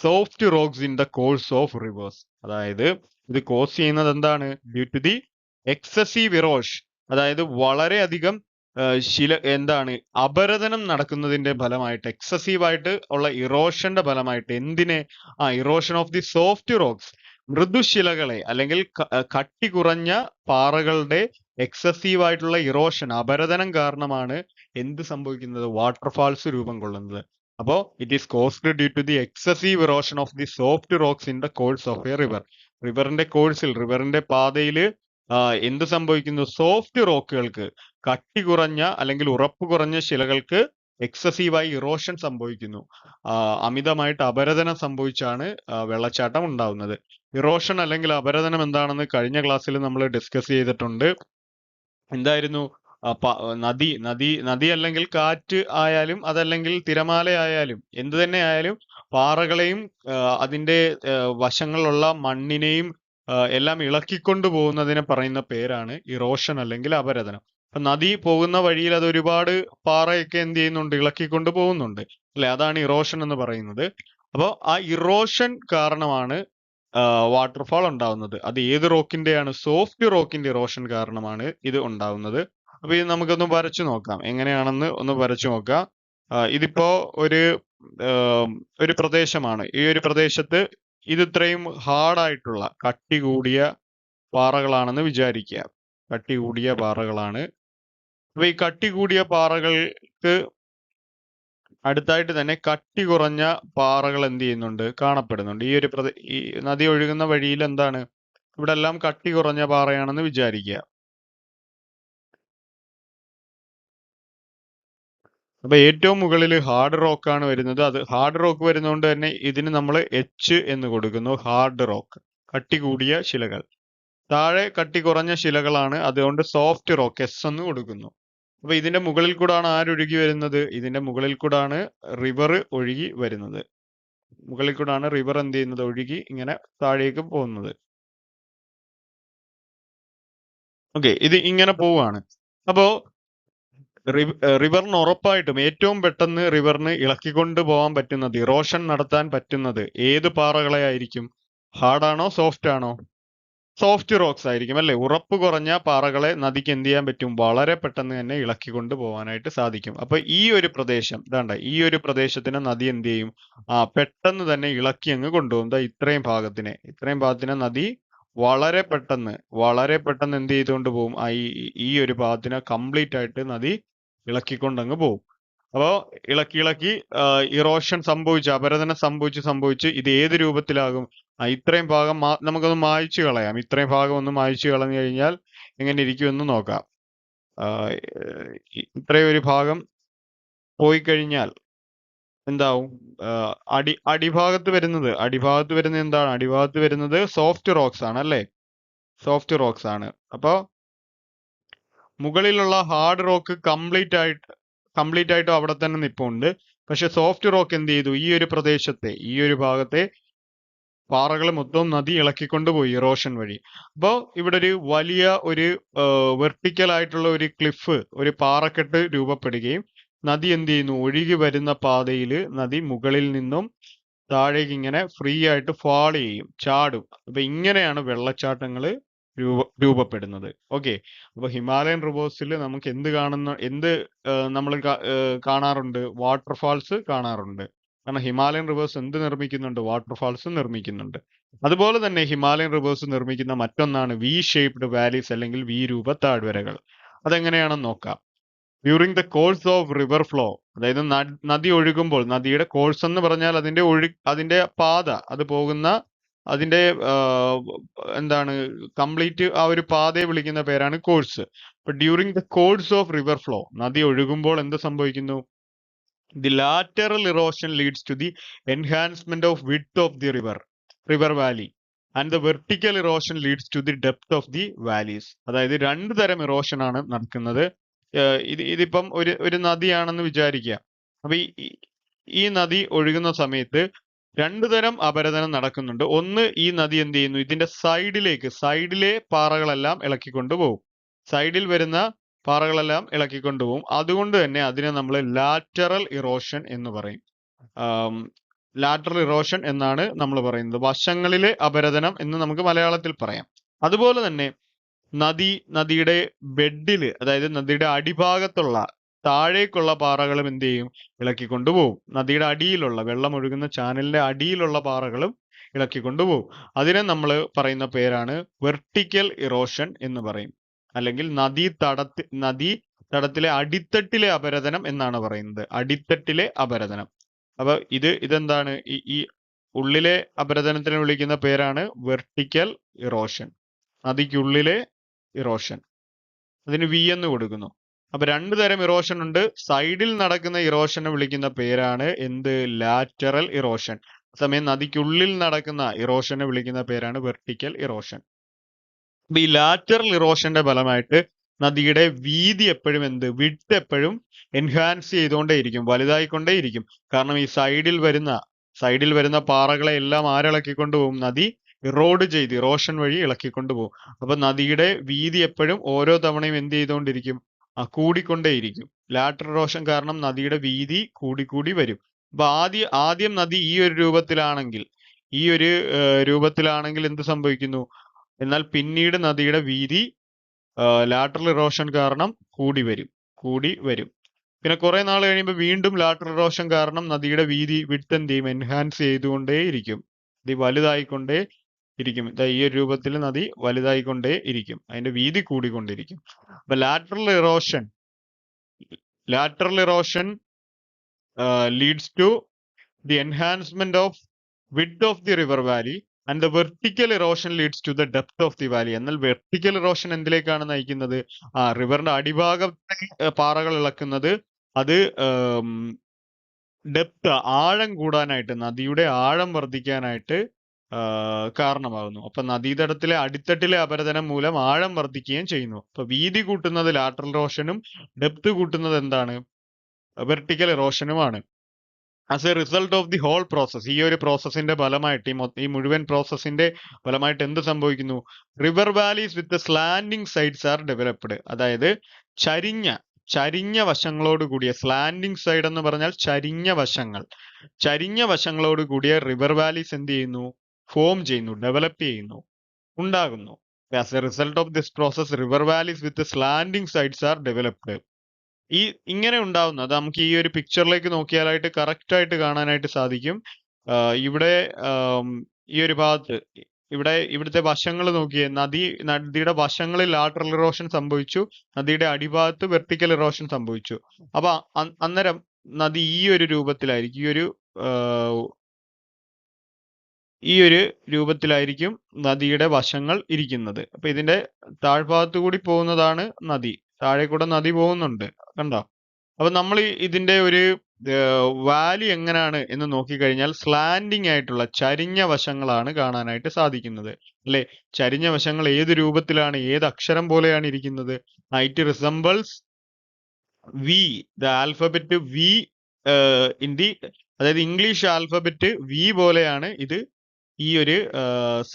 soft rocks in the course of rivers. അതായത് ഇത് കോസ് ചെയ്യുന്നത് എന്താണ്? Due to the excessive erosion, അതായത് വളരെയധികം അപരദനം നടക്കുന്നതിന്റെ ഫലമായിട്ട്, എക്സസീവായിട്ട് ഉള്ള ഇറോഷന്റെ ഫലമായിട്ട്. എന്തിനെ? Erosion of the soft rocks, മൃദുശിലകളെ അല്ലെങ്കിൽ കട്ടി കുറഞ്ഞ പാറകളുടെ എക്സസീവ് ആയിട്ടുള്ള ഇറോഷൻ, അപരദനം കാരണമാണ് എന്ത് സംഭവിക്കുന്നത്? വാട്ടർഫാൾസ് രൂപം കൊള്ളുന്നത്. അപ്പോ it is caused due to the excessive erosion of the soft rocks in the course of a river. റിവറിന്റെ കോഴ്സിൽ, റിവറിന്റെ പാതയിൽ എന്ത് സംഭവിക്കുന്നു? സോഫ്റ്റ് റോക്കുകൾക്ക്, കട്ടി കുറഞ്ഞ അല്ലെങ്കിൽ ഉറപ്പ് കുറഞ്ഞ ശിലകൾക്ക് എക്സസീവായി ഇറോഷൻ സംഭവിക്കുന്നു. അമിതമായിട്ട് അപരദനം സംഭവിച്ചാണ് വെള്ളച്ചാട്ടം ഉണ്ടാവുന്നത്. ഇറോഷൻ അല്ലെങ്കിൽ അപരദനം എന്താണെന്ന് കഴിഞ്ഞ ക്ലാസ്സിൽ നമ്മൾ ഡിസ്കസ് ചെയ്തിട്ടുണ്ട്. എന്തായിരുന്നു? നദി അല്ലെങ്കിൽ കാറ്റ് ആയാലും അതല്ലെങ്കിൽ തിരമാല ആയാലും എന്ത് തന്നെ ആയാലും പാറകളെയും അതിന്റെ വശങ്ങളിലുള്ള മണ്ണിനെയും എല്ലാം ഇളക്കിക്കൊണ്ട് പോകുന്നതിനെ പറയുന്ന പേരാണ് ഇറോഷൻ അല്ലെങ്കിൽ അപരദനം. അപ്പൊ നദി പോകുന്ന വഴിയിൽ അത് ഒരുപാട് പാറയൊക്കെ എന്ത് ചെയ്യുന്നുണ്ട്, ഇളക്കിക്കൊണ്ട് പോകുന്നുണ്ട് അല്ലെ, അതാണ് ഇറോഷൻ എന്ന് പറയുന്നത്. അപ്പോൾ ആ ഇറോഷൻ കാരണമാണ് വാട്ടർഫാൾ ഉണ്ടാവുന്നത്. അത് ഏത് റോക്കിന്റെയാണ്? സോഫ്റ്റ് റോക്കിന്റെ ഇറോഷൻ കാരണമാണ് ഇത് ഉണ്ടാവുന്നത്. അപ്പൊ ഇത് നമുക്കൊന്ന് വരച്ചു നോക്കാം, എങ്ങനെയാണെന്ന് ഒന്ന് വരച്ചു നോക്കാം. ഇതിപ്പോ ഒരു ഒരു പ്രദേശമാണ്. ഈ ഒരു പ്രദേശത്ത് ഇത് ഇത്രയും ഹാർഡായിട്ടുള്ള കട്ടി കൂടിയ പാറകളാണെന്ന് വിചാരിക്കുക. കട്ടി കൂടിയ പാറകളാണ്. അപ്പൊ ഈ കട്ടി കൂടിയ പാറകൾക്ക് അടുത്തായിട്ട് തന്നെ കട്ടി കുറഞ്ഞ പാറകൾ എന്ത് ചെയ്യുന്നുണ്ട്, കാണപ്പെടുന്നുണ്ട്. ഈ നദി ഒഴുകുന്ന വഴിയിൽ എന്താണ്, ഇവിടെ എല്ലാം കട്ടി കുറഞ്ഞ പാറയാണെന്ന് വിചാരിക്കുക. അപ്പൊ ഏറ്റവും മുകളിൽ ഹാർഡ് റോക്ക് ആണ് വരുന്നത്. അത് ഹാർഡ് റോക്ക് വരുന്നതുകൊണ്ട് തന്നെ ഇതിന് നമ്മൾ എച്ച് എന്ന് കൊടുക്കുന്നു, ഹാർഡ് റോക്ക്, കട്ടി കൂടിയ ശിലകൾ. താഴെ കട്ടി കുറഞ്ഞ ശിലകളാണ്, അതുകൊണ്ട് സോഫ്റ്റ് റോക്ക്, എസ് എന്ന് കൊടുക്കുന്നു. അപ്പൊ ഇതിന്റെ മുകളിൽ കൂടാണ് ആരൊഴുകി വരുന്നത്? ഇതിന്റെ മുകളിൽ കൂടാണ് റിവർ ഒഴുകി വരുന്നത്. മുകളിൽ കൂടാണ് റിവർ എന്ത് ചെയ്യുന്നത്, ഒഴുകി ഇങ്ങനെ താഴേക്ക് പോകുന്നത്. ഓക്കെ, ഇത് ഇങ്ങനെ പോവാണ്. അപ്പോ റിവറിന് ഉറപ്പായിട്ടും ഏറ്റവും പെട്ടെന്ന് റിവറിന് ഇളക്കിക്കൊണ്ട് പോകാൻ പറ്റുന്നത്, ഇറോഷൻ നടത്താൻ പറ്റുന്നത് ഏത് പാറകളെ ആയിരിക്കും? ഹാർഡാണോ സോഫ്റ്റ് ആണോ? സോഫ്റ്റ് റോക്സ് ആയിരിക്കും അല്ലെ. ഉറപ്പ് കുറഞ്ഞ പാറകളെ നദിക്ക് എന്ത് ചെയ്യാൻ പറ്റും? വളരെ പെട്ടെന്ന് തന്നെ ഇളക്കിക്കൊണ്ട് പോകാനായിട്ട് സാധിക്കും. അപ്പൊ ഈ ഒരു പ്രദേശം ഇതാണ്ട, ഈ ഒരു പ്രദേശത്തിനെ നദി എന്ത് ചെയ്യും? പെട്ടെന്ന് തന്നെ ഇളക്കി അങ്ങ് കൊണ്ടുപോകും. ദാ ഇത്രയും ഭാഗത്തിനെ നദി വളരെ പെട്ടെന്ന് എന്ത് ചെയ്തുകൊണ്ട് പോകും? ഈ ഒരു ഭാഗത്തിനെ കംപ്ലീറ്റ് ആയിട്ട് നദി ഇളക്കിക്കൊണ്ടങ്ങ് പോകും. അപ്പോ ഇളക്കി ഇറോഷൻ അപരദനം സംഭവിച്ച് ഇത് ഏത് രൂപത്തിലാകും? ഇത്രയും ഭാഗം നമുക്കൊന്ന് മായ്ച്ചു കളയാം. ഇത്രയും ഭാഗം ഒന്ന് മായ്ച്ചു കളഞ്ഞു കഴിഞ്ഞാൽ എങ്ങനെ ഇരിക്കുമെന്ന് നോക്കാം. ഇത്രയും ഒരു ഭാഗം പോയി കഴിഞ്ഞാൽ എന്താവും? അടിഭാഗത്ത് വരുന്നത് എന്താണ്? അടിഭാഗത്ത് വരുന്നത് സോഫ്റ്റ് റോക്സ് ആണ് അല്ലേ, സോഫ്റ്റ് റോക്സ് ആണ്. അപ്പോ മുകളിലുള്ള ഹാർഡ് റോക്ക് കംപ്ലീറ്റ് ആയിട്ടും അവിടെ തന്നെ നിപ്പുണ്ട്. പക്ഷെ സോഫ്റ്റ് റോക്ക് എന്ത് ചെയ്തു? ഈ ഒരു ഭാഗത്തെ പാറകൾ മൊത്തം നദി ഇളക്കിക്കൊണ്ടുപോയി ഇറോഷൻ വഴി. അപ്പോ ഇവിടെ ഒരു വലിയ ഒരു വെർട്ടിക്കൽ ആയിട്ടുള്ള ഒരു ക്ലിഫ്, ഒരു പാറക്കെട്ട് രൂപപ്പെടുകയും നദി എന്ത് ചെയ്യുന്നു? ഒഴുകി വരുന്ന പാതയിൽ നദി മുകളിൽ നിന്നും താഴേക്ക് ഇങ്ങനെ ഫ്രീ ആയിട്ട് ഫാൾ ചെയ്യും, ചാടും. അപ്പൊ ഇങ്ങനെയാണ് വെള്ളച്ചാട്ടങ്ങൾ രൂപപ്പെടുന്നത്. ഓക്കെ, അപ്പൊ ഹിമാലയൻ റിവേഴ്സിൽ നമുക്ക് എന്ത് നമ്മൾ കാണാറുണ്ട്? വാട്ടർഫാൾസ് കാണാറുണ്ട്. കാരണം ഹിമാലയൻ റിവേഴ്സ് എന്ത് നിർമ്മിക്കുന്നുണ്ട്? വാട്ടർഫാൾസ് നിർമ്മിക്കുന്നുണ്ട്. അതുപോലെ തന്നെ ഹിമാലയൻ റിവേഴ്സ് നിർമ്മിക്കുന്ന മറ്റൊന്നാണ് വി ഷേപ്ഡ് വാലീസ് അല്ലെങ്കിൽ വി രൂപ താഴ്വരകൾ. അതെങ്ങനെയാണെന്ന് നോക്കാം. During the course of river flow, അതായത് നദി ഒഴുകുമ്പോൾ, നദിയുടെ കോഴ്സ് എന്ന് പറഞ്ഞാൽ അതിന്റെ പാത, അത് പോകുന്ന അതിന്റെ എന്താണ്, കംപ്ലീറ്റ് ആ ഒരു പാതയെ വിളിക്കുന്ന പേരാണ് കോഴ്സ്. അപ്പൊ during the course of river flow, നദി ഒഴുകുമ്പോൾ എന്ത് സംഭവിക്കുന്നു? The lateral erosion leads to the enhancement of width of the river valley and the vertical erosion leads to the depth of the valleys. അതായത് രണ്ട് തരം ഇറോഷൻ ആണ് നടക്കുന്നത്. ഇതിപ്പം ഒരു നദിയാണെന്ന് വിചാരിക്കുക. അപ്പൊ ഈ നദി ഒഴുകുന്ന സമയത്ത് രണ്ടു തരം അപരദനം നടക്കുന്നുണ്ട്. ഒന്ന്, ഈ നദി എന്ത് ചെയ്യുന്നു? ഇതിന്റെ സൈഡിലെ പാറകളെല്ലാം ഇളക്കിക്കൊണ്ടുപോകും. സൈഡിൽ വരുന്ന പാറകളെല്ലാം ഇളക്കിക്കൊണ്ടുപോകും. അതുകൊണ്ട് തന്നെ അതിനെ നമ്മൾ ലാറ്ററൽ ഇറോഷൻ എന്ന് പറയും. ലാറ്ററൽ ഇറോഷൻ എന്നാണ് നമ്മൾ പറയുന്നത്. വശങ്ങളിലെ അപരദനം എന്ന് നമുക്ക് മലയാളത്തിൽ പറയാം. അതുപോലെ തന്നെ നദിയുടെ ബെഡില്, അതായത് നദിയുടെ അടിഭാഗത്തുള്ള താഴേക്കുള്ള പാറകളും എന്ത് ചെയ്യും? ഇളക്കിക്കൊണ്ടുപോകും. നദിയുടെ അടിയിലുള്ള, വെള്ളം ഒഴുകുന്ന ചാനലിന്റെ അടിയിലുള്ള പാറകളും ഇളക്കിക്കൊണ്ടുപോകും. അതിനെ നമ്മൾ പറയുന്ന പേരാണ് വെർട്ടിക്കൽ ഇറോഷൻ എന്ന് പറയും. അല്ലെങ്കിൽ നദീതടത്തിലെ അടിത്തട്ടിലെ അപരദനം എന്നാണ് പറയുന്നത്. അടിത്തട്ടിലെ അപരദനം. അപ്പൊ ഇതെന്താണ്? ഈ ഉള്ളിലെ അപരദനത്തിനെ വിളിക്കുന്ന പേരാണ് വെർട്ടിക്കൽ ഇറോഷൻ. നദിക്കുള്ളിലെ ഇറോഷൻ, അതിന് വി എന്ന് കൊടുക്കുന്നു. അപ്പൊ രണ്ടു തരം ഇറോഷൻ ഉണ്ട്. സൈഡിൽ നടക്കുന്ന ഇറോഷനെ വിളിക്കുന്ന പേരാണ് എന്ത്? Lateral erosion. സമയം നദിക്കുള്ളിൽ നടക്കുന്ന ഇറോഷനെ വിളിക്കുന്ന പേരാണ് വെർട്ടിക്കൽ ഇറോഷൻ. അപ്പൊ ഈ ലാറ്ററൽ ഇറോഷന്റെ ഫലമായിട്ട് നദിയുടെ വീതി എപ്പോഴും വിഡ്ത്ത് എപ്പോഴും എൻഹാൻസ് ചെയ്തുകൊണ്ടേയിരിക്കും, വലുതായിക്കൊണ്ടേയിരിക്കും. കാരണം ഈ സൈഡിൽ വരുന്ന പാറകളെ എല്ലാം ആരിളക്കിക്കൊണ്ട് പോകും? നദി ഇറോഷൻ വഴി ഇളക്കിക്കൊണ്ട് പോകും. അപ്പൊ നദിയുടെ വീതി എപ്പോഴും ഓരോ തവണയും എന്ത് ചെയ്തുകൊണ്ടിരിക്കും? കൂടിക്കൊണ്ടേയിരിക്കും. ലാറ്ററൽ ഇറോഷൻ കാരണം നദിയുടെ വീതി കൂടിക്കൂടി വരും. അപ്പൊ ആദ്യം നദി ഈ ഒരു രൂപത്തിലാണെങ്കിൽ എന്ത് സംഭവിക്കുന്നു? എന്നാൽ പിന്നീട് നദിയുടെ വീതി ലാറ്ററൽ ഇറോഷൻ കാരണം കൂടി വരും. പിന്നെ കുറെ നാൾ കഴിയുമ്പോൾ വീണ്ടും ലാറ്ററൽ ഇറോഷൻ കാരണം നദിയുടെ വിഡ്ത്ത് എന്ത് ചെയ്യും? എൻഹാൻസ് ചെയ്തുകൊണ്ടേയിരിക്കും. ഇത് വലുതായിക്കൊണ്ടേ ഇരിക്കും. ഈ ഒരു രൂപത്തിൽ നദി വലുതായിക്കൊണ്ടേ ഇരിക്കും, അതിന്റെ വീതി കൂടിക്കൊണ്ടിരിക്കും. അപ്പൊ lateral erosion leads to the enhancement of width of the river valley and the vertical erosion leads to the depth of the valley. എന്നാൽ വെർട്ടിക്കൽ ഇറോഷൻ എന്തിലേക്കാണ് നയിക്കുന്നത്? റിവറിന്റെ അടിഭാഗത്തെ പാറകൾ ഇളക്കുന്നത് അത് ഡെപ്ത്, ആഴം കൂടാനായിട്ട്, നദിയുടെ ആഴം വർദ്ധിക്കാനായിട്ട് കാരണമാകുന്നു. അപ്പൊ നദീതടത്തിലെ അടിത്തട്ടിലെ അപരദനം മൂലം ആഴം വർദ്ധിക്കുകയും ചെയ്യുന്നു. അപ്പൊ വീതി കൂട്ടുന്നത് ലാറ്ററൽ ഇറോഷനും ഡെപ്ത് കൂട്ടുന്നത് എന്താണ്? വെർട്ടിക്കൽ ഇറോഷനുമാണ്. As a result of the whole process, ഈ ഒരു പ്രോസസ്സിന്റെ ഫലമായിട്ട്, ഈ മുഴുവൻ പ്രോസസ്സിന്റെ ഫലമായിട്ട് എന്ത് സംഭവിക്കുന്നു? River valleys with slanting sides are developed. അതായത് ചരിഞ്ഞ വശങ്ങളോട് കൂടിയ, സ്ലാൻഡിങ് സൈഡ് എന്ന് പറഞ്ഞാൽ ചരിഞ്ഞ വശങ്ങളോട് കൂടിയ റിവർ വാലീസ് എന്ത് ചെയ്യുന്നു? ഫോം ചെയ്യുന്നു, ഡെവലപ്പ് ചെയ്യുന്നു, ഉണ്ടാകുന്നു. As a result of this process river valleys with slanting sides are developed. ഇങ്ങനെ ഉണ്ടാവുന്നത് നമുക്ക് ഈ ഒരു പിക്ചറിലേക്ക് നോക്കിയാലായിട്ട് കറക്റ്റ് ആയിട്ട് കാണാനായിട്ട് സാധിക്കും. ഇവിടെ ഈ ഒരു ഭാഗത്ത് ഇവിടുത്തെ വശങ്ങൾ നോക്കിയേ. നദിയുടെ വശങ്ങളിൽ ലാറ്ററൽ ഇറോഷൻ സംഭവിച്ചു, നദിയുടെ അടിഭാഗത്ത് വെർട്ടിക്കൽ ഇറോഷൻ സംഭവിച്ചു. അപ്പൊ അന്നേരം നദി ഈ ഒരു രൂപത്തിലായിരിക്കും നദിയുടെ വശങ്ങൾ ഇരിക്കുന്നത്. അപ്പൊ ഇതിന്റെ താഴ്ഭാഗത്ത് കൂടി പോകുന്നതാണ് നദി, താഴെ കൂടെ നദി പോകുന്നുണ്ട്, കണ്ടോ? അപ്പൊ നമ്മൾ ഇതിന്റെ ഒരു വാലി എങ്ങനെയാണ് എന്ന് നോക്കിക്കഴിഞ്ഞാൽ സ്ലാൻഡിങ് ആയിട്ടുള്ള ചരിഞ്ഞ വശങ്ങളാണ് കാണാനായിട്ട് സാധിക്കുന്നത്, അല്ലെ? ചരിഞ്ഞ വശങ്ങൾ ഏത് രൂപത്തിലാണ്, ഏത് അക്ഷരം പോലെയാണ് ഇരിക്കുന്നത്? It resembles V, the alphabet V അതായത് ഇംഗ്ലീഷ് ആൽഫബറ്റ് വി പോലെയാണ് ഇത് ഈ ഒരു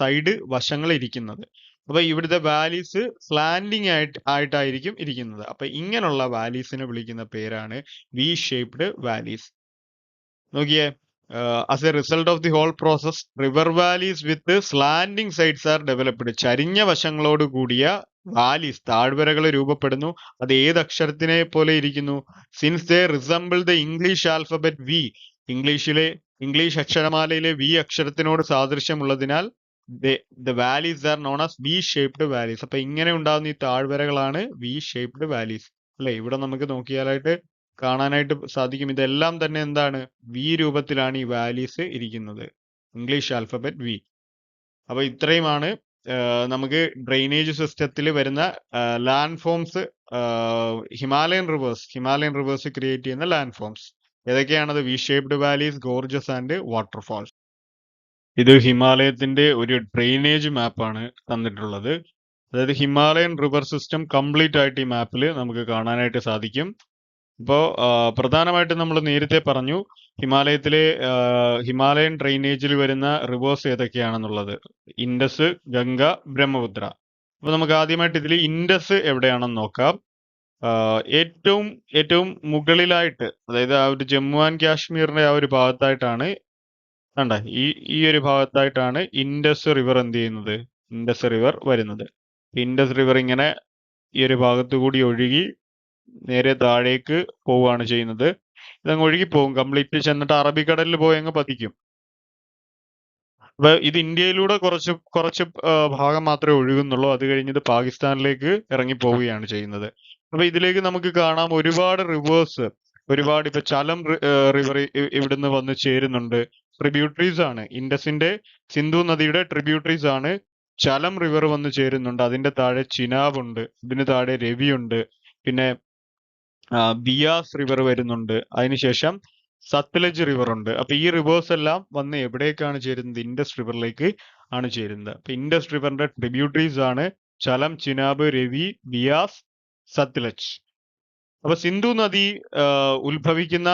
സൈഡ് വശങ്ങൾ ഇരിക്കുന്നത്. അപ്പൊ ഇവിടുത്തെ വാലീസ് സ്ലാൻഡിങ് ആയിട്ടായിരിക്കും ഇരിക്കുന്നത്. അപ്പൊ ഇങ്ങനെയുള്ള വാലീസിനെ വിളിക്കുന്ന പേരാണ് വി ഷേപ്ഡ് വാലീസ്. നോക്കിയേ, as a result of the whole process river valleys with slanting sides are developed. ചരിഞ്ഞ വശങ്ങളോട് കൂടിയ വാലീസ്, താഴ്വരകൾ രൂപപ്പെടുന്നു. അത് ഏത് അക്ഷരത്തിനെ പോലെ ഇരിക്കുന്നു? Since they resemble the English alphabet V, English അക്ഷരമാലയിലെ വി അക്ഷരത്തിനോട് സാദൃശ്യമുള്ളതിനാൽ the valleys are known as V-shaped valleys. അപ്പൊ ഇങ്ങനെ ഉണ്ടാകുന്ന ഈ താഴ്വരകളാണ് V-shaped valleys, അല്ലെ? ഇവിടെ നമുക്ക് നോക്കിയാലായിട്ട് കാണാനായിട്ട് സാധിക്കും. ഇതെല്ലാം തന്നെ എന്താണ്? വി രൂപത്തിലാണ് ഈ വാലീസ് ഇരിക്കുന്നത്, ഇംഗ്ലീഷ് ആൽഫബറ്റ് വി. അപ്പൊ ഇത്രയുമാണ് നമുക്ക് ഡ്രെയിനേജ് സിസ്റ്റത്തിൽ വരുന്ന land forms, Himalayan rivers create ചെയ്യുന്ന ലാൻഡ് ഫോംസ്. ഏതൊക്കെയാണത്? V shaped valleys, gorges and waterfalls. ഇത് ഹിമാലയത്തിന്റെ ഒരു ഡ്രെയിനേജ് മാപ്പാണ് തന്നിട്ടുള്ളത്. അതായത് ഹിമാലയൻ റിവർ സിസ്റ്റം കംപ്ലീറ്റ് ആയിട്ട് ഈ മാപ്പിൽ നമുക്ക് കാണാനായിട്ട് സാധിക്കും. ഇപ്പോൾ പ്രധാനമായിട്ടും നമ്മൾ നേരത്തെ പറഞ്ഞു ഹിമാലയൻ ഡ്രെയിനേജിൽ വരുന്ന റിവേഴ്സ് ഏതൊക്കെയാണെന്നുള്ളത്. ഇൻഡസ്, ഗംഗ, ബ്രഹ്മപുത്ര. അപ്പൊ നമുക്ക് ആദ്യമായിട്ട് ഇതിൽ ഇൻഡസ് എവിടെയാണെന്ന് നോക്കാം. ഏറ്റവും മുകളിലായിട്ട്, അതായത് ആ ഒരു ജമ്മു ആൻഡ് കാശ്മീരിന്റെ ആ ഒരു ഭാഗത്തായിട്ടാണ്, കണ്ട ഈ ഒരു ഭാഗത്തായിട്ടാണ് ഇൻഡസ് റിവർ വരുന്നത്. ഇൻഡസ് റിവർ ഇങ്ങനെ ഈ ഒരു ഭാഗത്തു കൂടി ഒഴുകി നേരെ താഴേക്ക് പോവുകയാണ് ചെയ്യുന്നത്. ഇതങ്ങ് ഒഴുകി പോകും, കംപ്ലീറ്റ് ചെന്നിട്ട് അറബിക്കടലിൽ പോയി അങ്ങ് പതിക്കും. അപ്പൊ ഇത് ഇന്ത്യയിലൂടെ കുറച്ച് ഭാഗം മാത്രമേ ഒഴുകുന്നുള്ളൂ. അത് കഴിഞ്ഞത് പാകിസ്ഥാനിലേക്ക് ഇറങ്ങി പോവുകയാണ് ചെയ്യുന്നത്. അപ്പൊ ഇതിലേക്ക് നമുക്ക് കാണാം ഒരുപാട് റിവേഴ്സ്, ഇപ്പൊ ചലം റിവർ ഇവിടുന്ന് വന്ന് ചേരുന്നുണ്ട്. ട്രിബ്യൂട്ടറീസ് ആണ്, സിന്ധു നദിയുടെ ട്രിബ്യൂട്ടറീസ് ആണ്. ചലം റിവർ വന്ന് ചേരുന്നുണ്ട്. അതിന്റെ താഴെ ചിനാബ് ഉണ്ട്, ഇതിന് താഴെ രവി ഉണ്ട്, പിന്നെ ബിയാസ് റിവർ വരുന്നുണ്ട്, അതിനുശേഷം സത്ലജ് റിവർ ഉണ്ട്. അപ്പൊ ഈ റിവേഴ്സ് എല്ലാം വന്ന് എവിടേക്കാണ് ചേരുന്നത്? ഇൻഡസ് റിവറിലേക്ക് ആണ് ചേരുന്നത്. അപ്പൊ ഇൻഡസ് റിവറിന്റെ ട്രിബ്യൂട്ടറീസ് ആണ് ചലം, ചിനാബ്, രവി, ബിയാസ്, സത്ലജ്. അപ്പൊ സിന്ധു നദി ഉത്ഭവിക്കുന്ന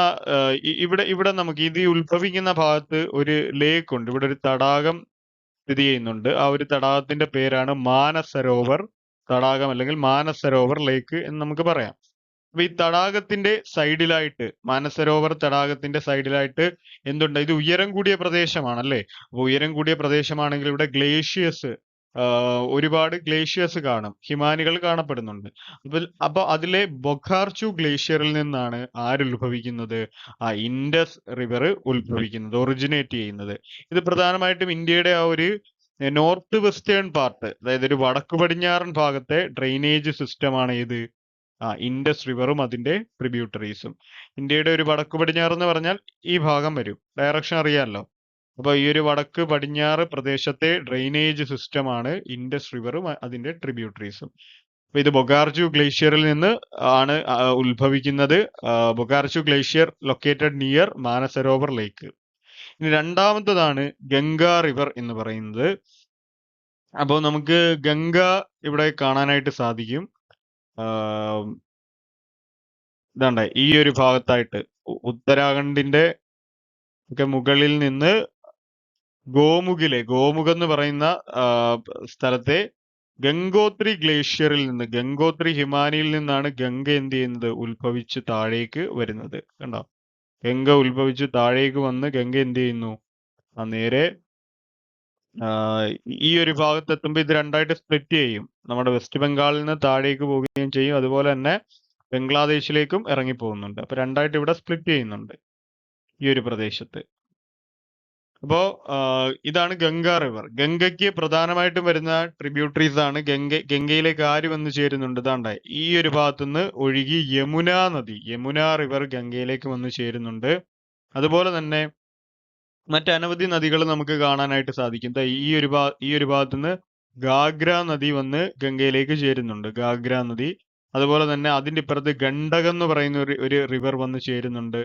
ഇവിടെ നമുക്ക് ഇത് ഉത്ഭവിക്കുന്ന ഭാഗത്ത് ഒരു ലേക്ക് ഉണ്ട്. ഇവിടെ ഒരു തടാകം സ്ഥിതി ചെയ്യുന്നുണ്ട്. ആ ഒരു തടാകത്തിന്റെ പേരാണ് മാനസരോവർ തടാകം അല്ലെങ്കിൽ മാനസരോവർ ലേക്ക് എന്ന് നമുക്ക് പറയാം. അപ്പൊ ഈ തടാകത്തിന്റെ സൈഡിലായിട്ട് മാനസരോവർ തടാകത്തിന്റെ സൈഡിലായിട്ട് എന്തുണ്ട്? ഇത് ഉയരം കൂടിയ പ്രദേശമാണല്ലേ. അപ്പൊ ഉയരം കൂടിയ പ്രദേശമാണെങ്കിൽ ഇവിടെ ഗ്ലേഷ്യേഴ്സ് ഒരുപാട് ഗ്ലേഷ്യേഴ്സ് കാണും, ഹിമാനികൾ കാണപ്പെടുന്നുണ്ട്. അപ്പൊ അതിലെ ബൊഖാർച്ചു ഗ്ലേഷ്യറിൽ നിന്നാണ് ഉത്ഭവിക്കുന്നത്? ഇൻഡസ് റിവർ ഉത്ഭവിക്കുന്നത്, ഒറിജിനേറ്റ് ചെയ്യുന്നത്. ഇത് പ്രധാനമായിട്ടും ഇന്ത്യയുടെ ആ ഒരു നോർത്ത് വെസ്റ്റേൺ പാർട്ട്, അതായത് ഒരു വടക്കു പടിഞ്ഞാറൻ ഭാഗത്തെ ഡ്രെയിനേജ് സിസ്റ്റമാണ് ഇത് ഇൻഡസ് റിവറും അതിന്റെ ട്രിബ്യൂട്ടറീസും. ഇന്ത്യയുടെ ഒരു വടക്കു പടിഞ്ഞാറ് എന്ന് പറഞ്ഞാൽ ഈ ഭാഗം വരും, ഡയറക്ഷൻ അറിയാമല്ലോ. അപ്പൊ ഈ ഒരു വടക്ക് പടിഞ്ഞാറ് പ്രദേശത്തെ ഡ്രെയിനേജ് സിസ്റ്റമാണ് ഇൻഡസ് റിവറും അതിന്റെ ട്രിബ്യൂട്ടറീസും. അപ്പൊ ഇത് ബൊഗാർജു ഗ്ലേഷ്യറിൽ നിന്ന് ആണ് ഉത്ഭവിക്കുന്നത്. ബൊഗാർജു ഗ്ലേഷ്യർ ലൊക്കേറ്റഡ് നിയർ മാനസരോവർ ലേക്ക്. ഇനി രണ്ടാമത്തതാണ് ഗംഗ റിവർ എന്ന് പറയുന്നത്. അപ്പോൾ നമുക്ക് ഗംഗ ഇവിടെ കാണാനായിട്ട് സാധിക്കും. ഇതാണ്ട ഈ ഒരു ഭാഗത്തായിട്ട് ഉത്തരാഖണ്ഡിന്റെ ഒക്കെ മുകളിൽ നിന്ന് ഗോമുഖ് എന്ന് പറയുന്ന സ്ഥലത്തെ ഗംഗോത്രി ഗ്ലേഷ്യറിൽ നിന്ന്, ഗംഗോത്രി ഹിമാനിയിൽ നിന്നാണ് ഗംഗ എന്ത് ചെയ്യുന്നത്? ഉത്ഭവിച്ച് താഴേക്ക് വരുന്നത്. കണ്ടോ? ഗംഗ ഉത്ഭവിച്ച് താഴേക്ക് വന്ന് ഗംഗ എന്ത് ചെയ്യുന്നു? നേരെ ഈ ഒരു ഭാഗത്ത് എത്തുമ്പോൾ ഇത് രണ്ടായിട്ട് സ്പ്ലിറ്റ് ചെയ്യും. നമ്മുടെ വെസ്റ്റ് ബംഗാളിൽ നിന്ന് താഴേക്ക് പോവുകയും ചെയ്യും, അതുപോലെ തന്നെ ബംഗ്ലാദേശിലേക്കും ഇറങ്ങി പോകുന്നുണ്ട്. അപ്പൊ രണ്ടായിട്ട് ഇവിടെ സ്പ്ലിറ്റ് ചെയ്യുന്നുണ്ട് ഈ ഒരു പ്രദേശത്ത്. അപ്പോ ഇതാണ് ഗംഗ റിവർ. ഗംഗയ്ക്ക് പ്രധാനമായിട്ടും വരുന്ന ട്രിബ്യൂട്ടറീസ് ആണ്. ഗംഗയിലേക്ക് ആര് വന്ന് ചേരുന്നുണ്ട്? ഇതാണ്ട ഈ ഒരു ഭാഗത്തുനിന്ന് ഒഴുകി യമുന റിവർ ഗംഗയിലേക്ക് വന്ന് ചേരുന്നുണ്ട്. അതുപോലെ തന്നെ മറ്റനവധി നദികൾ നമുക്ക് കാണാനായിട്ട് സാധിക്കും. ഈ ഒരു ഭാഗത്തുനിന്ന് ഗാഗ്ര നദി വന്ന് ഗംഗയിലേക്ക് ചേരുന്നുണ്ട്, ഗാഗ്ര നദി. അതുപോലെ തന്നെ അതിന്റെ ഇപ്പുറത്ത് ഗണ്ഡകം എന്ന് പറയുന്ന ഒരു റിവർ വന്ന് ചേരുന്നുണ്ട്.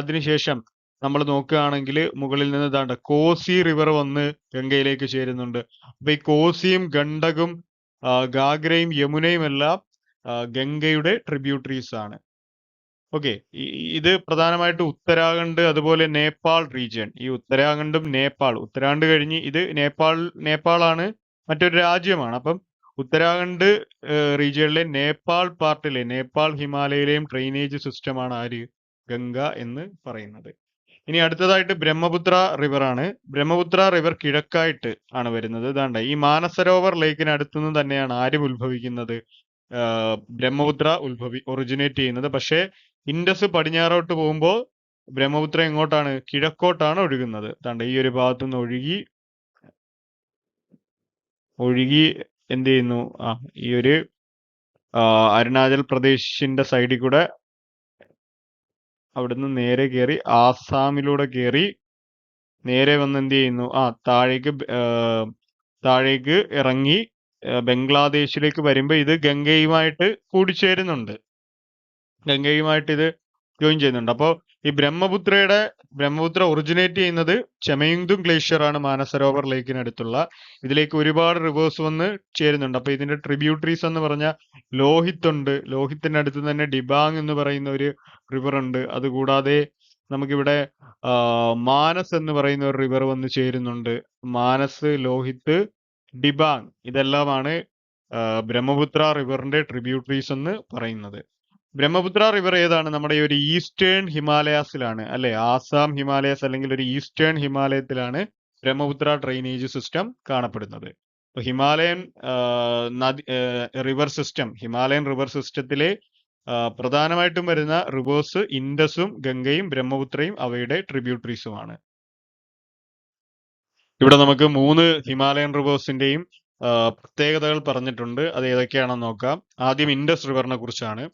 അതിനുശേഷം നമ്മൾ നോക്കുകയാണെങ്കിൽ മുകളിൽ നിന്ന് ഇതാണ്ട് കോസി റിവർ വന്ന് ഗംഗയിലേക്ക് ചേരുന്നുണ്ട്. അപ്പൊ ഈ കോസിയും ഗണ്ഡകും ഗാഗ്രയും യമുനയും എല്ലാം ഗംഗയുടെ ട്രിബ്യൂട്ടറീസ് ആണ്. ഓക്കെ, ഇത് പ്രധാനമായിട്ട് ഉത്തരാഖണ്ഡ് അതുപോലെ നേപ്പാൾ റീജിയൻ. ഈ ഉത്തരാഖണ്ഡും ഉത്തരാഖണ്ഡ് കഴിഞ്ഞ് ഇത് നേപ്പാളാണ്, മറ്റൊരു രാജ്യമാണ്. അപ്പം ഉത്തരാഖണ്ഡ് റീജിയനിലെ നേപ്പാൾ പാർട്ടിലെ നേപ്പാൾ ഹിമാലയയിലെയും ഡ്രെയിനേജ് സിസ്റ്റമാണ് ഗംഗ എന്ന് പറയുന്നത്. ഇനി അടുത്തതായിട്ട് ബ്രഹ്മപുത്ര റിവർ ആണ്. ബ്രഹ്മപുത്ര റിവർ കിഴക്കായിട്ട് ആണ് വരുന്നത്. ഇതാണ്ട് ഈ മാനസരോവർ ലേക്കിന് അടുത്തുനിന്ന് തന്നെയാണ് ഉത്ഭവിക്കുന്നത്? ബ്രഹ്മപുത്ര ഒറിജിനേറ്റ് ചെയ്യുന്നത്. പക്ഷേ ഇൻഡസ് പടിഞ്ഞാറോട്ട് പോകുമ്പോൾ ബ്രഹ്മപുത്ര എങ്ങോട്ടാണ്? കിഴക്കോട്ടാണ് ഒഴുകുന്നത്. ഇതാണ്ട് ഈ ഒരു ഭാഗത്തുനിന്ന് ഒഴുകി എന്ത് ചെയ്യുന്നു? ഈ ഒരു അരുണാചൽ പ്രദേശിന്റെ സൈഡിൽ കൂടെ അവിടുന്ന് നേരെ കയറി ആസാമിലൂടെ കയറി നേരെ വന്ന് എന്ത് ചെയ്യുന്നു? താഴേക്ക് ഇറങ്ങി ബംഗ്ലാദേശിലേക്ക് വരുമ്പോൾ ഇത് ഗംഗയുമായിട്ട് കൂടിച്ചേരുന്നുണ്ട്, ഗംഗയുമായിട്ട് ഇത് ജോയിൻ ചെയ്യുന്നുണ്ട്. അപ്പോൾ ഈ ബ്രഹ്മപുത്ര ഒറിജിനേറ്റ് ചെയ്യുന്നത് ചെമയുങ്തും ഗ്ലേഷ്യർ ആണ് മാനസരോവർ ലേക്കിനടുത്തുള്ള. ഇതിലേക്ക് ഒരുപാട് റിവേഴ്സ് വന്ന് ചേരുന്നുണ്ട്. അപ്പൊ ഇതിന്റെ ട്രിബ്യൂട്ടറീസ് എന്ന് പറഞ്ഞാൽ ലോഹിത് ഉണ്ട്. ലോഹിത്തിന്റെ അടുത്ത് തന്നെ ഡിബാങ് എന്ന് പറയുന്ന ഒരു റിവർ ഉണ്ട്. അതുകൂടാതെ നമുക്കിവിടെ മാനസ് എന്ന് പറയുന്ന ഒരു റിവർ വന്ന് ചേരുന്നുണ്ട്. മാനസ്, ലോഹിത്, ഡിബാങ് ഇതെല്ലാമാണ് ബ്രഹ്മപുത്ര റിവറിന്റെ ട്രിബ്യൂട്ടറീസ് എന്ന് പറയുന്നത്. ബ്രഹ്മപുത്ര റിവർ ഏതാണ്? നമ്മുടെ ഈ ഒരു ഈസ്റ്റേൺ ഹിമാലയാസിലാണ് അല്ലെ, ആസാം ഹിമാലയസ് അല്ലെങ്കിൽ ഒരു ഈസ്റ്റേൺ ഹിമാലയത്തിലാണ് ബ്രഹ്മപുത്ര ഡ്രെയിനേജ് സിസ്റ്റം കാണപ്പെടുന്നത്. അപ്പൊ ഹിമാലയൻ റിവർ സിസ്റ്റത്തിലെ പ്രധാനമായിട്ടും വരുന്ന റിവേഴ്സ് ഇൻഡസും ഗംഗയും ബ്രഹ്മപുത്രയും അവയുടെ ട്രിബ്യൂട്ടറീസുമാണ്. ഇവിടെ നമുക്ക് 3 ഹിമാലയൻ റിവേഴ്സിന്റെയും പ്രത്യേകതകൾ പറഞ്ഞിട്ടുണ്ട്. അത് ഏതൊക്കെയാണെന്ന് നോക്കാം. ആദ്യം ഇൻഡസ് റിവറിനെ കുറിച്ചാണ്.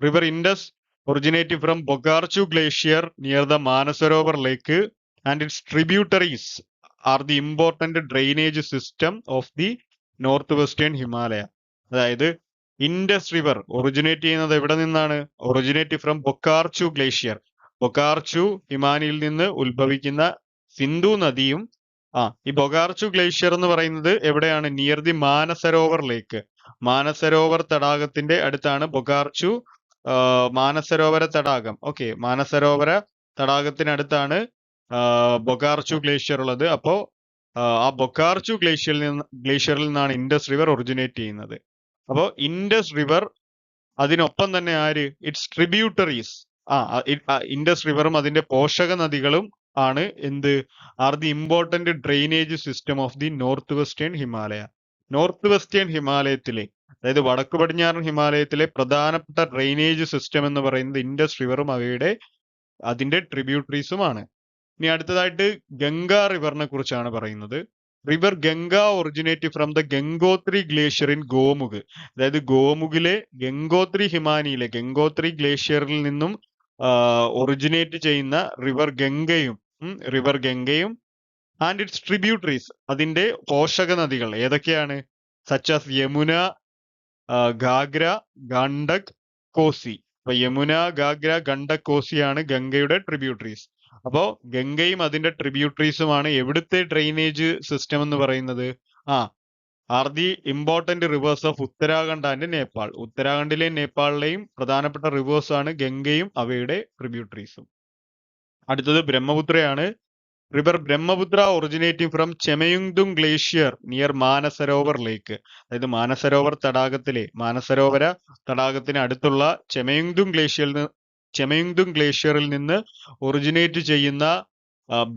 River Indus originated from Bogarchu Glacier near the Manasarovar Lake, and its tributaries are the important drainage system of the northwestern Himalaya. അതായത് ഇൻഡസ് റിവർ ഒറിജിനേറ്റ് ചെയ്യുന്നത് എവിടെ നിന്നാണ്? Originate from Bokhar Chu glacier. Bokhar Chu ഹിമാനിയിൽ നിന്ന് ഉത്ഭവിക്കുന്ന സിന്ധു നദിയും ഈ ബൊഗാർച്ചു ഗ്ലേഷ്യർ എന്ന് പറയുന്നത് എവിടെയാണ്? നിയർ ദി മാനസരോവർ ലേക്ക്. മാനസരോവർ തടാകത്തിന്റെ അടുത്താണ് ബൊഗാർച്ചു മാനസരോവര തടാകം. ഓക്കെ, മാനസരോവര തടാകത്തിനടുത്താണ് ബൊഗാർച്ചു ഗ്ലേഷ്യർ ഉള്ളത്. അപ്പോ ആ ബൊഗാർച്ചു ഗ്ലേഷ്യറിൽ നിന്നാണ് ഇൻഡസ് റിവർ ഒറിജിനേറ്റ് ചെയ്യുന്നത്. അപ്പോ ഇൻഡസ് റിവർ അതിനൊപ്പം തന്നെ ആര്, ഇറ്റ്സ് ട്രിബ്യൂട്ടറീസ്, ഇൻഡസ് റിവറും അതിന്റെ പോഷക നദികളും ആണ് എന്ത്, are the important drainage system of the north western Himalaya. North western ഹിമാലയത്തിലെ, അതായത് വടക്കു പടിഞ്ഞാറൻ ഹിമാലയത്തിലെ പ്രധാനപ്പെട്ട ഡ്രെയിനേജ് സിസ്റ്റം എന്ന് പറയുന്നത് ഇൻഡസ് റിവറും അതിന്റെ ട്രിബ്യൂട്ടറീസുമാണ്. ഇനി അടുത്തതായിട്ട് ഗംഗ റിവറിനെ കുറിച്ചാണ് പറയുന്നത്. River Ganga originate from the Gangotri glacier in Gaumukh. അതായത് ഗോമുഖിലെ ഗംഗോത്രി ഹിമാനിയിലെ ഗംഗോത്രി ഗ്ലേഷ്യറിൽ നിന്നും ഒറിജിനേറ്റ് ചെയ്യുന്ന റിവർ ഗംഗയും ആൻഡ് ഇറ്റ്സ് ട്രിബ്യൂട്ടറീസ്, അതിന്റെ പോഷക നദികൾ ഏതൊക്കെയാണ്, സച്ചാസ് യമുന, ഗാഗ്ര, ഗണ്ഡക്, കോസി. അപ്പൊ യമുന, ഗാഗ്ര, ഗണ്ഡക്, കോസിയാണ് ഗംഗയുടെ ട്രിബ്യൂട്ടറീസ്. അപ്പോ ഗംഗയും അതിന്റെ ട്രിബ്യൂട്ടറീസുമാണ് എവിടുത്തെ ഡ്രെയിനേജ് സിസ്റ്റം എന്ന് പറയുന്നത്, are the important rivers of Uttarakhand and Nepal. ഉത്തരാഖണ്ഡിലെയും നേപ്പാളിലെയും പ്രധാനപ്പെട്ട റിവേഴ്സ് ആണ് ഗംഗയും അവയുടെ ട്രിബ്യൂട്ടറീസും. അടുത്തത് ബ്രഹ്മപുത്രയാണ്. River Brahmaputra originating from Chemayungdung glacier near Manasarovar lake. അതായത് മാനസരോവര തടാകത്തിന് അടുത്തുള്ള ചെമയുങ്തുങ് ഗ്ലേഷ്യറിൽ നിന്ന് ഒറിജിനേറ്റ് ചെയ്യുന്ന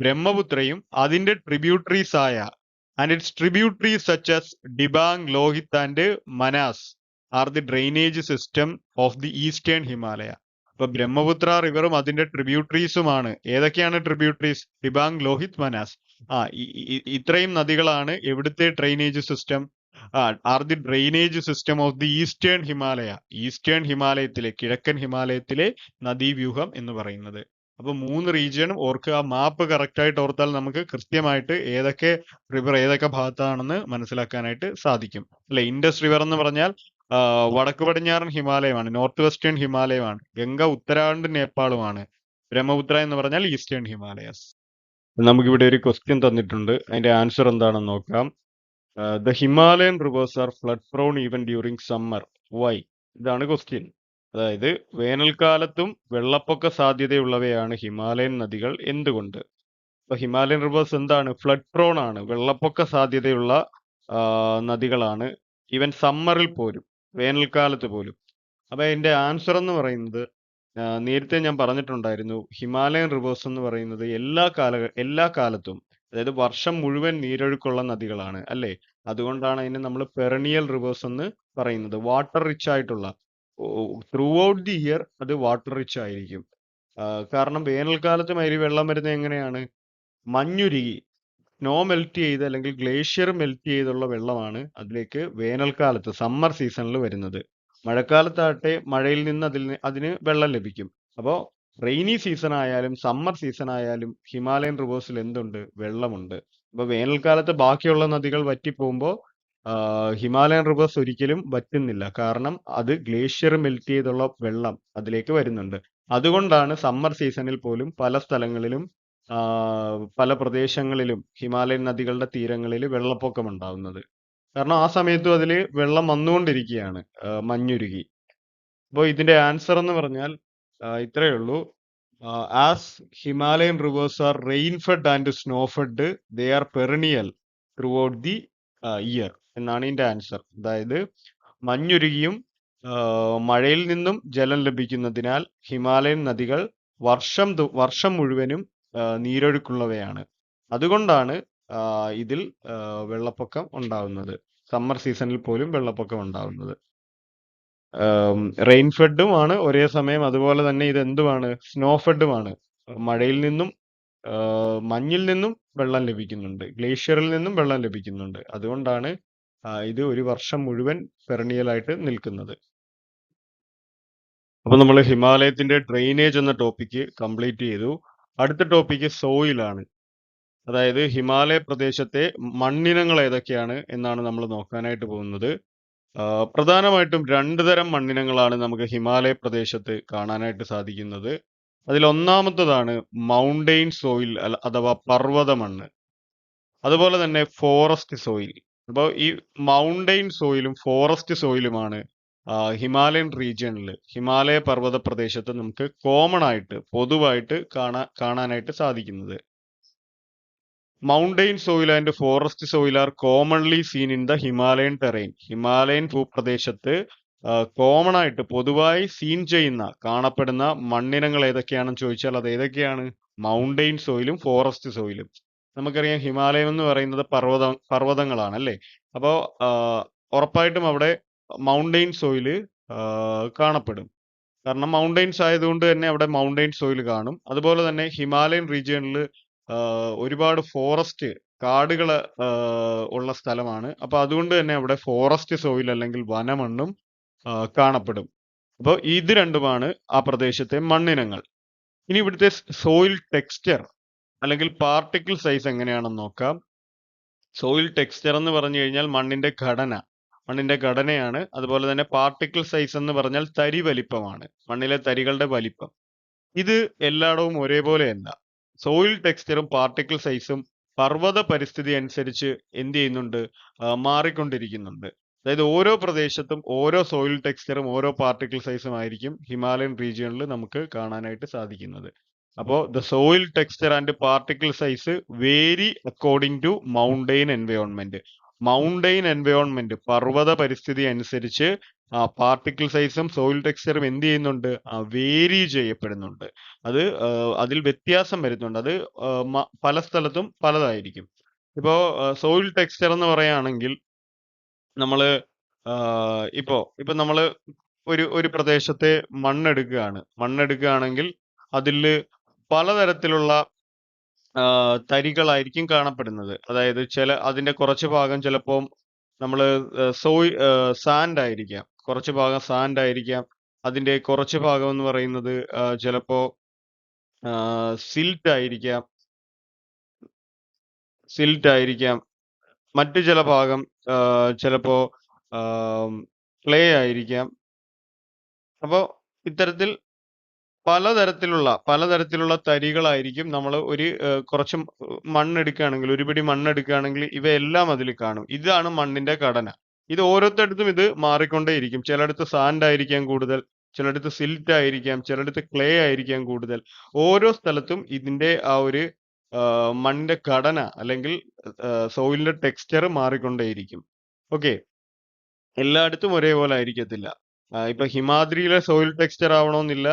ബ്രഹ്മപുത്രയും അതിന്റെ ട്രിബ്യൂട്ടറീസ് ആയ and its tributaries such as Dibang, Lohit and Manas are the drainage system of the eastern Himalaya. അപ്പൊ ബ്രഹ്മപുത്ര റിവറും അതിന്റെ ട്രിബ്യൂട്ടറീസുമാണ്. ഏതൊക്കെയാണ് ട്രിബ്യൂട്ടറീസ്, ഡിബാങ്, ലോഹിത്, മനാസ്. ഇത്രയും നദികളാണ് എവിടുത്തെ drainage system, are the drainage system of the eastern Himalaya. Eastern ഹിമാലയത്തിലെ, കിഴക്കൻ ഹിമാലയത്തിലെ നദീവ്യൂഹം എന്ന് പറയുന്നത്. അപ്പൊ 3 റീജിയനും ഓർക്കുക. ആ മാപ്പ് കറക്റ്റ് ആയിട്ട് ഓർത്താൽ നമുക്ക് കൃത്യമായിട്ട് ഏതൊക്കെ റിവർ ഏതൊക്കെ ഭാഗത്താണെന്ന് മനസ്സിലാക്കാനായിട്ട് സാധിക്കും അല്ലെ. ഇൻഡസ് റിവർ എന്ന് പറഞ്ഞാൽ വടക്ക് പടിഞ്ഞാറൻ ഹിമാലയമാണ്, നോർത്ത് വെസ്റ്റേൺ ഹിമാലയമാണ്. ഗംഗ ഉത്തരാഖണ്ഡ് നേപ്പാളുമാണ്. ബ്രഹ്മപുത്ര എന്ന് പറഞ്ഞാൽ ഈസ്റ്റേൺ ഹിമാലയസ്. നമുക്കിവിടെ ഒരു ക്വസ്റ്റ്യൻ തന്നിട്ടുണ്ട്, അതിന്റെ ആൻസർ എന്താണെന്ന് നോക്കാം. The Himalayan rivers are flood prone even during summer, why? ഇതാണ് ക്വസ്റ്റ്യൻ. അതായത് വേനൽക്കാലത്തും വെള്ളപ്പൊക്ക സാധ്യതയുള്ളവയാണ് ഹിമാലയൻ നദികൾ, എന്തുകൊണ്ട്? അപ്പൊ ഹിമാലയൻ റിവേഴ്സ് എന്താണ്, ഫ്ലഡ് പ്രോൺ ആണ്, വെള്ളപ്പൊക്ക സാധ്യതയുള്ള നദികളാണ്, ഈവൻ സമ്മറിൽ പോലും, വേനൽക്കാലത്ത് പോലും. അപ്പൊ അതിന്റെ ആൻസർ എന്ന് പറയുന്നത്, നേരത്തെ ഞാൻ പറഞ്ഞിട്ടുണ്ടായിരുന്നു, ഹിമാലയൻ റിവേഴ്സ് എന്ന് പറയുന്നത് എല്ലാ കാലത്തും, അതായത് വർഷം മുഴുവൻ നീരൊഴുക്കുള്ള നദികളാണ് അല്ലേ. അതുകൊണ്ടാണ് അതിനെ നമ്മൾ പെറനിയൽ റിവേഴ്സ് എന്ന് പറയുന്നത്. വാട്ടർ റിച്ച് ആയിട്ടുള്ള, ത്രൂ ഔട്ട് ദി ഇയർ അത് വാട്ടർ റിച്ച് ആയിരിക്കും. കാരണം വേനൽക്കാലത്ത് വെള്ളം വരുന്നത് എങ്ങനെയാണ്, മഞ്ഞുരുകി, സ്നോ മെൽറ്റ് ചെയ്ത് അല്ലെങ്കിൽ ഗ്ലേഷ്യർ മെൽറ്റ് ചെയ്തുള്ള വെള്ളമാണ് അതിലേക്ക് വേനൽക്കാലത്ത് സമ്മർ സീസണിൽ വരുന്നത്. മഴക്കാലത്താകട്ടെ മഴയിൽ നിന്ന് അതിന് വെള്ളം ലഭിക്കും. അപ്പോൾ റെയിനി സീസൺ ആയാലും സമ്മർ സീസൺ ആയാലും ഹിമാലയൻ റിവേഴ്സിൽ എന്തുണ്ട്, വെള്ളമുണ്ട്. അപ്പൊ വേനൽക്കാലത്ത് ബാക്കിയുള്ള നദികൾ വറ്റിപ്പോകുമ്പോൾ ഹിമാലയൻ റിവേഴ്സ് ഒരിക്കലും വറ്റുന്നില്ല. കാരണം അത് ഗ്ലേഷ്യർ മെൽറ്റ് ചെയ്തുള്ള വെള്ളം അതിലേക്ക് വരുന്നുണ്ട്. അതുകൊണ്ടാണ് സമ്മർ സീസണിൽ പോലും പല സ്ഥലങ്ങളിലും പല പ്രദേശങ്ങളിലും ഹിമാലയൻ നദികളുടെ തീരങ്ങളിൽ വെള്ളപ്പൊക്കം ഉണ്ടാവുന്നത്. കാരണം ആ സമയത്തും അതിൽ വെള്ളം വന്നുകൊണ്ടിരിക്കുകയാണ്, മഞ്ഞുരുകി. അപ്പോൾ ഇതിന്റെ ആൻസർ എന്ന് പറഞ്ഞാൽ ഇത്രയേ ഉള്ളൂ. As Himalayan rivers are rain fed and snow fed, they are perennial throughout the year എന്നാണ് ഇതിന്റെ ആൻസർ. അതായത് മഞ്ഞുരുകിയും മഴയിൽ നിന്നും ജലം ലഭിക്കുന്നതിനാൽ ഹിമാലയൻ നദികൾ വർഷം മുഴുവനും നീരൊഴുക്കുള്ളവയാണ്. അതുകൊണ്ടാണ് ഇതിൽ വെള്ളപ്പൊക്കം ഉണ്ടാവുന്നത്, സമ്മർ സീസണിൽ പോലും വെള്ളപ്പൊക്കം ഉണ്ടാവുന്നത്. റെയിൻ ഫെഡും ആണ് ഒരേ സമയം, അതുപോലെ തന്നെ ഇത് എന്തുമാണ്, സ്നോ ഫെഡുമാണ്. മഴയിൽ നിന്നും മഞ്ഞിൽ നിന്നും വെള്ളം ലഭിക്കുന്നുണ്ട്, ഗ്ലേഷ്യറിൽ നിന്നും വെള്ളം ലഭിക്കുന്നുണ്ട്. അതുകൊണ്ടാണ് ഇത് ഒരു വർഷം മുഴുവൻ പെറനിയൽ ആയിട്ട് നിൽക്കുന്നത്. അപ്പൊ നമ്മൾ ഹിമാലയത്തിന്റെ ഡ്രെയിനേജ് എന്ന ടോപ്പിക്ക് കംപ്ലീറ്റ് ചെയ്തു. അടുത്ത ടോപ്പിക്ക് സോയിലാണ്. അതായത് ഹിമാലയ പ്രദേശത്തെ മണ്ണിനങ്ങൾ ഏതൊക്കെയാണ് എന്നാണ് നമ്മൾ നോക്കാനായിട്ട് പോകുന്നത്. പ്രധാനമായിട്ടും 2 തരം മണ്ണിനങ്ങളാണ് നമുക്ക് ഹിമാലയ പ്രദേശത്ത് കാണാനായിട്ട് സാധിക്കുന്നത്. അതിൽ ഒന്നാമത്തതാണ് മൗണ്ടെയിൻ സോയിൽ അഥവാ പർവ്വത മണ്ണ്. അതുപോലെ തന്നെ ഫോറസ്റ്റ് സോയിൽ, അപ്പോൾ ഈ മൗണ്ടെയിൻ സോയിലും ഫോറസ്റ്റ് സോയിലുമാണ് ഹിമാലയൻ റീജിയണിൽ, ഹിമാലയ പർവ്വത പ്രദേശത്ത് നമുക്ക് കോമൺ ആയിട്ട് പൊതുവായിട്ട് കാണാനായിട്ട് സാധിക്കുന്നത്. Mountain soil and forest soil are commonly seen in the Himalayan terrain. Himalayan ഭൂപ്രദേശത്ത് കോമൺ ആയിട്ട് പൊതുവായി സീൻ ചെയ്യുന്ന കാണപ്പെടുന്ന മണ്ണിനങ്ങൾ ഏതൊക്കെയാണെന്ന് ചോദിച്ചാൽ അത് ഏതൊക്കെയാണ്? മൗണ്ടെയിൻ സോയിലും ഫോറസ്റ്റ് സോയിലും. നമുക്കറിയാം ഹിമാലയം എന്ന് പറയുന്നത് പർവ്വതങ്ങളാണ് അല്ലേ? അപ്പോൾ ഉറപ്പായിട്ടും അവിടെ മൗണ്ടെയിൻ സോയില് കാണപ്പെടും. കാരണം മൗണ്ടെയിൻസ് ആയതുകൊണ്ട് തന്നെ അവിടെ മൗണ്ടെയിൻ സോയിൽ കാണും. അതുപോലെ തന്നെ ഹിമാലയൻ റീജിയണിൽ ഒരുപാട് ഫോറസ്റ്റ് കാടുകൾ ഉള്ള സ്ഥലമാണ്. അപ്പൊ അതുകൊണ്ട് തന്നെ അവിടെ ഫോറസ്റ്റ് സോയിൽ അല്ലെങ്കിൽ വനമണ്ണും കാണപ്പെടും. അപ്പോൾ ഇത് രണ്ടുമാണ് ആ പ്രദേശത്തെ മണ്ണിനങ്ങൾ. ഇനി ഇവിടുത്തെ സോയിൽ ടെക്സ്ചർ അല്ലെങ്കിൽ പാർട്ടിക്കിൾ സൈസ് എങ്ങനെയാണെന്ന് നോക്കാം. സോയിൽ ടെക്സ്ചർ എന്ന് പറഞ്ഞു കഴിഞ്ഞാൽ മണ്ണിന്റെ ഘടനയാണ്. അതുപോലെ തന്നെ പാർട്ടിക്കിൾ സൈസ് എന്ന് പറഞ്ഞാൽ തരി വലിപ്പമാണ്, മണ്ണിലെ തരികളുടെ വലിപ്പം. ഇത് എല്ലായിടവും ഒരേപോലെയല്ല. സോയിൽ ടെക്സ്ചറും പാർട്ടിക്കിൾ സൈസും പർവ്വത പരിസ്ഥിതി അനുസരിച്ച് എന്ത് ചെയ്യുന്നുണ്ട്? മാറിക്കൊണ്ടിരിക്കുന്നുണ്ട്. അതായത് ഓരോ പ്രദേശത്തും ഓരോ സോയിൽ ടെക്സ്ചറും ഓരോ പാർട്ടിക്കിൾ സൈസും ആയിരിക്കും ഹിമാലയൻ റീജിയണിൽ നമുക്ക് കാണാനായിട്ട് സാധിക്കുന്നത്. അപ്പോൾ the soil texture and particle size vary according to mountain environment. Mountain environment പർവ്വത പരിസ്ഥിതി അനുസരിച്ച് പാർട്ടിക്കിൾ സൈസും സോയിൽ ടെക്സ്ചറും എന്ത് ചെയ്യുന്നുണ്ട്? വേരി ചെയ്യപ്പെടുന്നുണ്ട്. അത് അതിൽ വ്യത്യാസം വരുന്നുണ്ട്. അത് പല സ്ഥലത്തും പലതായിരിക്കും. ഇപ്പോ സോയിൽ ടെക്സ്ചർ എന്ന് പറയുകയാണെങ്കിൽ നമ്മള് ഇപ്പൊ നമ്മള് ഒരു പ്രദേശത്തെ മണ്ണെടുക്കുകയാണെങ്കിൽ അതില് പലതരത്തിലുള്ള തരികളായിരിക്കും കാണപ്പെടുന്നത്. അതായത് അതിന്റെ കുറച്ച് ഭാഗം ചിലപ്പോൾ നമ്മള് സാൻഡ് ആയിരിക്കാം, കുറച്ച് ഭാഗം സാൻഡ് ആയിരിക്കാം. അതിന്റെ കുറച്ച് ഭാഗം എന്ന് പറയുന്നത് ചിലപ്പോ സിൽറ്റ് ആയിരിക്കാം. മറ്റു ചില ഭാഗം ചിലപ്പോ ക്ലേ ആയിരിക്കാം. അപ്പോൾ ഇത്തരത്തിൽ പലതരത്തിലുള്ള തരികളായിരിക്കും നമ്മൾ കുറച്ച് ഒരു പിടി മണ്ണെടുക്കുകയാണെങ്കിൽ ഇവയെല്ലാം അതിൽ കാണും. ഇതാണ് മണ്ണിന്റെ ഘടന. ഇത് ഓരോരുത്തടുത്തും ഇത് മാറിക്കൊണ്ടേയിരിക്കും. ചിലയിടത്ത് സാൻഡ് ആയിരിക്കാം കൂടുതൽ, ചിലയിടത്ത് സിൽറ്റ് ആയിരിക്കാം, ചിലയിടത്ത് ക്ലേ ആയിരിക്കാം കൂടുതൽ. ഓരോ സ്ഥലത്തും ഇതിന്റെ ആ ഒരു മണ്ണിന്റെ ഘടന അല്ലെങ്കിൽ സോയിലിന്റെ ടെക്സ്ചർ മാറിക്കൊണ്ടേയിരിക്കും. ഓക്കെ, എല്ലായിടത്തും ഒരേപോലെ ആയിരിക്കത്തില്ല. ഇപ്പൊ ഹിമാദ്രിയിലെ സോയിൽ ടെക്സ്ചർ ആവണമെന്നില്ല.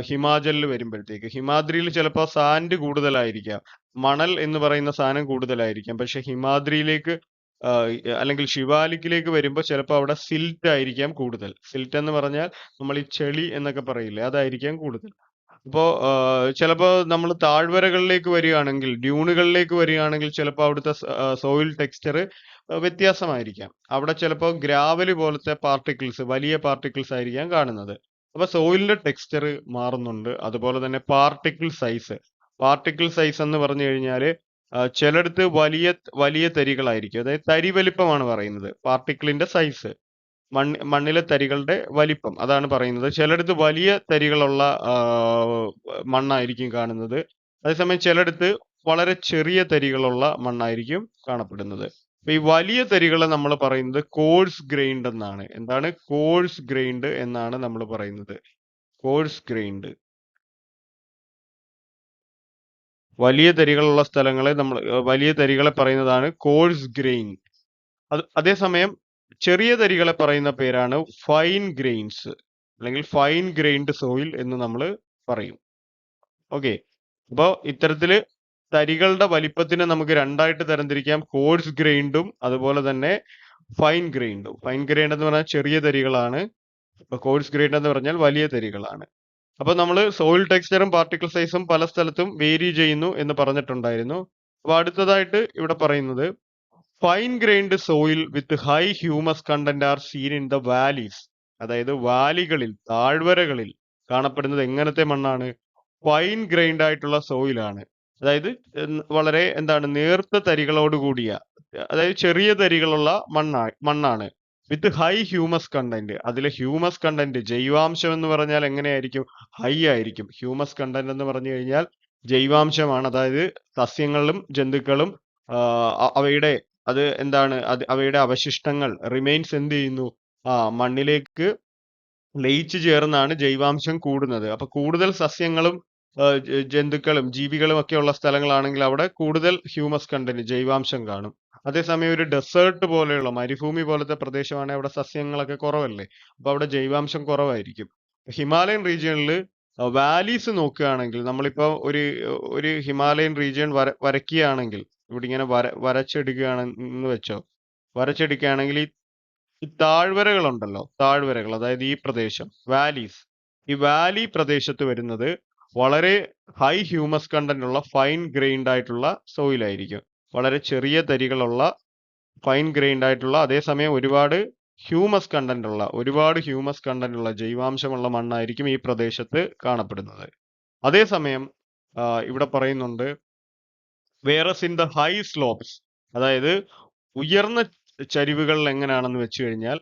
ഹിമാചലിൽ വരുമ്പോഴത്തേക്ക് ഹിമാദ്രിയിൽ ചിലപ്പോൾ സാൻഡ് കൂടുതലായിരിക്കാം, മണൽ എന്ന് പറയുന്ന സാധനം കൂടുതലായിരിക്കാം. പക്ഷെ ഹിമാദ്രിയിലേക്ക് അല്ലെങ്കിൽ ശിവാലിക്കിലേക്ക് വരുമ്പോൾ ചിലപ്പോൾ അവിടെ സിൽറ്റ് ആയിരിക്കാം കൂടുതൽ. സിൽറ്റ് എന്ന് പറഞ്ഞാൽ നമ്മൾ ഈ ചെളി എന്നൊക്കെ പറയില്ലേ, അതായിരിക്കാം കൂടുതൽ. അപ്പോ ചിലപ്പോ നമ്മൾ താഴ്വരകളിലേക്ക് വരികയാണെങ്കിൽ, ഡ്യൂണുകളിലേക്ക് വരികയാണെങ്കിൽ ചിലപ്പോൾ അവിടുത്തെ സോയിൽ ടെക്സ്ചർ വ്യത്യാസമായിരിക്കാം. അവിടെ ചിലപ്പോൾ ഗ്രാവല് പോലത്തെ വലിയ പാർട്ടിക്കിൾസ് ആയിരിക്കാം കാണുന്നത്. അപ്പൊ സോയിലിന്റെ ടെക്സ്ചർ മാറുന്നുണ്ട്. അതുപോലെ തന്നെ പാർട്ടിക്കിൾ സൈസ് എന്ന് പറഞ്ഞു കഴിഞ്ഞാല് ചിലടത്ത് വലിയ തരികളായിരിക്കും. അതായത് തരി വലിപ്പമാണ് പറയുന്നത്. പാർട്ടിക്കിളിന്റെ സൈസ്, മണ്ണിലെ തരികളുടെ വലിപ്പം, അതാണ് പറയുന്നത്. ചിലടത്ത് വലിയ തരികളുള്ള മണ്ണായിരിക്കും കാണുന്നത്. അതേസമയം ചിലടത്ത് വളരെ ചെറിയ തരികളുള്ള മണ്ണായിരിക്കും കാണപ്പെടുന്നത്. അപ്പൊ ഈ വലിയ തരികളെ നമ്മൾ പറയുന്നത് കോഴ്സ് ഗ്രെയിൻഡ് എന്നാണ്. എന്താണ്? കോഴ്സ് ഗ്രെയിൻഡ് എന്നാണ് നമ്മൾ പറയുന്നത്. Course grained. വലിയ തരികളുള്ള വലിയ തരികളെ പറയുന്നതാണ് കോഴ്സ് ഗ്രെയിൻ. അതേസമയം ചെറിയ തരികളെ പറയുന്ന പേരാണ് ഫൈൻ ഗ്രെയിൻസ് അല്ലെങ്കിൽ ഫൈൻ ഗ്രെയിൻഡ് സോയിൽ എന്ന് നമ്മൾ പറയും. ഓക്കെ, അപ്പോൾ ഇത്തരത്തില് തരികളുടെ വലിപ്പത്തിന് നമുക്ക് രണ്ടായിട്ട് തരംതിരിക്കാം. കോഴ്സ് ഗ്രെയിൻഡും അതുപോലെ തന്നെ ഫൈൻ ഗ്രെയിൻഡും. ഫൈൻ ഗ്രെയിൻഡ് എന്ന് പറഞ്ഞാൽ ചെറിയ തരികളാണ്, കോഴ്സ് ഗ്രെയിൻഡ് എന്ന് പറഞ്ഞാൽ വലിയ തരികളാണ്. അപ്പൊ നമ്മൾ സോയിൽ ടെക്സ്ചറും പാർട്ടിക്കിൾ സൈസും പല സ്ഥലത്തും വേരി ചെയ്യുന്നു എന്ന് പറഞ്ഞിട്ടുണ്ടായിരുന്നു. അപ്പൊ അടുത്തതായിട്ട് ഇവിടെ പറയുന്നത് fine grained soil with high humus content R seen in the valleys. അതായത് വാലികളിൽ, താഴ്വരകളിൽ കാണപ്പെടുന്നത് എങ്ങനത്തെ മണ്ണാണ്? ഫൈൻ ഗ്രൈൻഡ് ആയിട്ടുള്ള സോയിലാണ്. അതായത് വളരെ നേർത്ത തരികളോട് കൂടിയ, അതായത് ചെറിയ തരികളുള്ള മണ്ണാണ്. With high humus content. അതിലെ ഹ്യൂമസ് കണ്ടന്റ്, ജൈവാംശം എന്ന് പറഞ്ഞാൽ എങ്ങനെയായിരിക്കും? ഹൈ ആയിരിക്കും. ഹ്യൂമസ് കണ്ടന്റ് എന്ന് പറഞ്ഞു കഴിഞ്ഞാൽ ജൈവാംശമാണ്. അതായത് സസ്യങ്ങളും ജന്തുക്കളും അവയുടെ അത് എന്താണ് അവയുടെ അവശിഷ്ടങ്ങൾ റിമെയിൻസ് എന്ത് ചെയ്യുന്നു? മണ്ണിലേക്ക് ലയിച്ചു ചേർന്നാണ് ജൈവാംശം കൂടുന്നത്. അപ്പൊ കൂടുതൽ സസ്യങ്ങളും ജന്തുക്കളും ജീവികളും ഒക്കെ ഉള്ള സ്ഥലങ്ങളാണെങ്കിൽ അവിടെ കൂടുതൽ ഹ്യൂമസ് കണ്ടന്റ് ജൈവാംശം കാണും. അതേസമയം ഒരു ഡെസേർട്ട് പോലെയുള്ള മരുഭൂമി പോലത്തെ പ്രദേശമാണെങ്കിൽ അവിടെ സസ്യങ്ങളൊക്കെ കുറവല്ലേ, അപ്പൊ അവിടെ ജൈവാംശം കുറവായിരിക്കും. ഹിമാലയൻ റീജിയനിൽ വാലീസ് നോക്കുകയാണെങ്കിൽ നമ്മളിപ്പോ ഒരു ഹിമാലയൻ റീജിയൻ വരയ്ക്കുകയാണെങ്കിൽ ഇവിടെ ഇങ്ങനെ വരച്ചെടുക്കുകയാണെന്ന് വെച്ചോ, വരച്ചെടുക്കുകയാണെങ്കിൽ ഈ താഴ്വരകളുണ്ടല്ലോ, താഴ്വരകൾ, അതായത് ഈ പ്രദേശം വാലീസ്, ഈ വാലി പ്രദേശത്ത് വരുന്നത് വളരെ ഹൈ ഹ്യൂമസ് കണ്ടന്റ് ഉള്ള ഫൈൻ ഗ്രെയിൻഡ് ആയിട്ടുള്ള സോയിൽ ആയിരിക്കും. വളരെ ചെറിയ തരികളുള്ള ഫൈൻ ഗ്രെയിൻഡ് ആയിട്ടുള്ള, അതേസമയം ഒരുപാട് ഹ്യൂമസ് കണ്ടന്റ് ഉള്ള ജൈവാംശമുള്ള മണ്ണായിരിക്കും ഈ പ്രദേശത്ത് കാണപ്പെടുന്നത്. അതേസമയം ഇവിടെ പറയുന്നുണ്ട് varies in the high slopes, അതായത് ഉയർന്ന ചരിവുകളിൽ എങ്ങനെയാണെന്ന് വെച്ച് കഴിഞ്ഞാൽ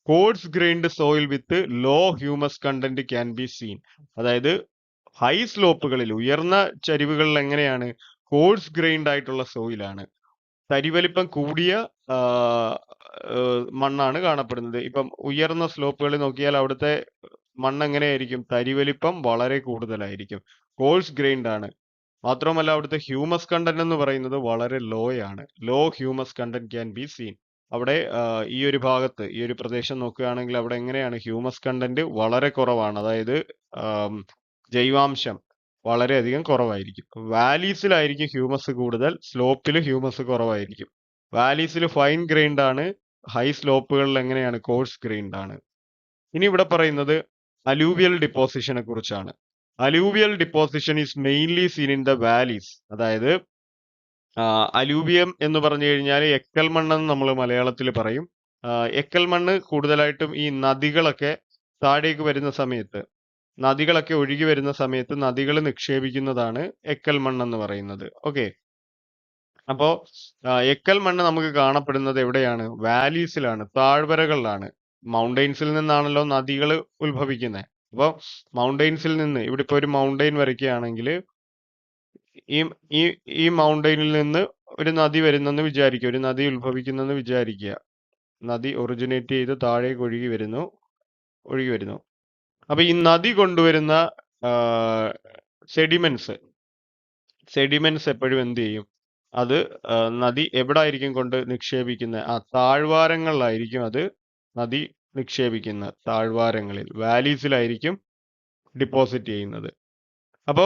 coarse grained soil with low humus content can be seen. അതായത് ഹൈ സ്ലോപ്പുകളിൽ, ഉയർന്ന ചരിവുകളിൽ എങ്ങനെയാണ്? കോഴ്സ് ഗ്രെയിൻഡ് ആയിട്ടുള്ള സോയിലാണ്, തരിവലിപ്പം കൂടിയ മണ്ണാണ് കാണപ്പെടുന്നത്. ഇപ്പം ഉയർന്ന സ്ലോപ്പുകളിൽ നോക്കിയാൽ അവിടുത്തെ മണ്ണ് എങ്ങനെയായിരിക്കും? തരിവലിപ്പം വളരെ കൂടുതലായിരിക്കും, കോഴ്സ് ഗ്രെയിൻഡ് ആണ്. മാത്രമല്ല അവിടുത്തെ ഹ്യൂമസ് കണ്ടന്റ് എന്ന് പറയുന്നത് വളരെ ലോ ആണ്. Low humus content can be seen. അവിടെ ഈ ഒരു ഭാഗത്ത്, ഈ ഒരു പ്രദേശം നോക്കുകയാണെങ്കിൽ അവിടെ എങ്ങനെയാണ്? ഹ്യൂമസ് കണ്ടന്റ് വളരെ കുറവാണ്, അതായത് ജൈവാംശം വളരെയധികം കുറവായിരിക്കും. വാലീസിലായിരിക്കും ഹ്യൂമസ് കൂടുതൽ, സ്ലോപ്പിൽ ഹ്യൂമസ് കുറവായിരിക്കും. വാലീസിൽ ഫൈൻ ഗ്രെയിൻഡ് ആണ്, ഹൈ സ്ലോപ്പുകളിൽ എങ്ങനെയാണ്? കോഴ്സ് ഗ്രെയിൻഡ് ആണ്. ഇനി ഇവിടെ പറയുന്നത് അലൂവിയൽ ഡിപ്പോസിഷനെ കുറിച്ചാണ്. Alluvial deposition is mainly scene in the valleys. അതായത് അലൂവിയം എന്ന് പറഞ്ഞു കഴിഞ്ഞാൽ എക്കൽ മണ്ണെന്ന് നമ്മൾ മലയാളത്തിൽ പറയും. എക്കൽ മണ്ണ് കൂടുതലായിട്ടും ഈ നദികളൊക്കെ താഴേക്ക് വരുന്ന സമയത്ത്, നദികളൊക്കെ ഒഴുകി വരുന്ന സമയത്ത് നദികൾ നിക്ഷേപിക്കുന്നതാണ് എക്കൽ മണ്ണെന്ന് പറയുന്നത്. ഓക്കെ, അപ്പോ എക്കൽ മണ്ണ് നമുക്ക് കാണപ്പെടുന്നത് എവിടെയാണ്? വാലീസിലാണ്, താഴ്വരകളിലാണ്. മൗണ്ടെയിൻസിൽ നിന്നാണല്ലോ നദികൾ ഉത്ഭവിക്കുന്നത്. അപ്പോൾ മൗണ്ടെയിൻസിൽ നിന്ന്, ഇവിടെ ഇപ്പൊ ഒരു മൗണ്ടെയിൻ വരയ്ക്കുകയാണെങ്കിൽ ഈ ഈ ഈ മൗണ്ടെയിനിൽ നിന്ന് ഒരു നദി വരുന്നെന്ന് വിചാരിക്കുക, ഒരു നദി ഉത്ഭവിക്കുന്നെന്ന് വിചാരിക്കുക. നദി ഒറിജിനേറ്റ് ചെയ്ത് താഴേക്ക് ഒഴുകി വരുന്നു. അപ്പൊ ഈ നദി കൊണ്ടുവരുന്ന സെഡിമെന്റ്സ് എപ്പോഴും എന്ത് ചെയ്യും? അത് നദി എവിടെ ആയിരിക്കും കൊണ്ട് നിക്ഷേപിക്കുന്നത്? താഴ്വാരങ്ങളിലായിരിക്കും അത് നദി നിക്ഷേപിക്കുന്നത്. താഴ്വാരങ്ങളിൽ, വാലീസിലായിരിക്കും ഡിപ്പോസിറ്റ് ചെയ്യുന്നത്. അപ്പോ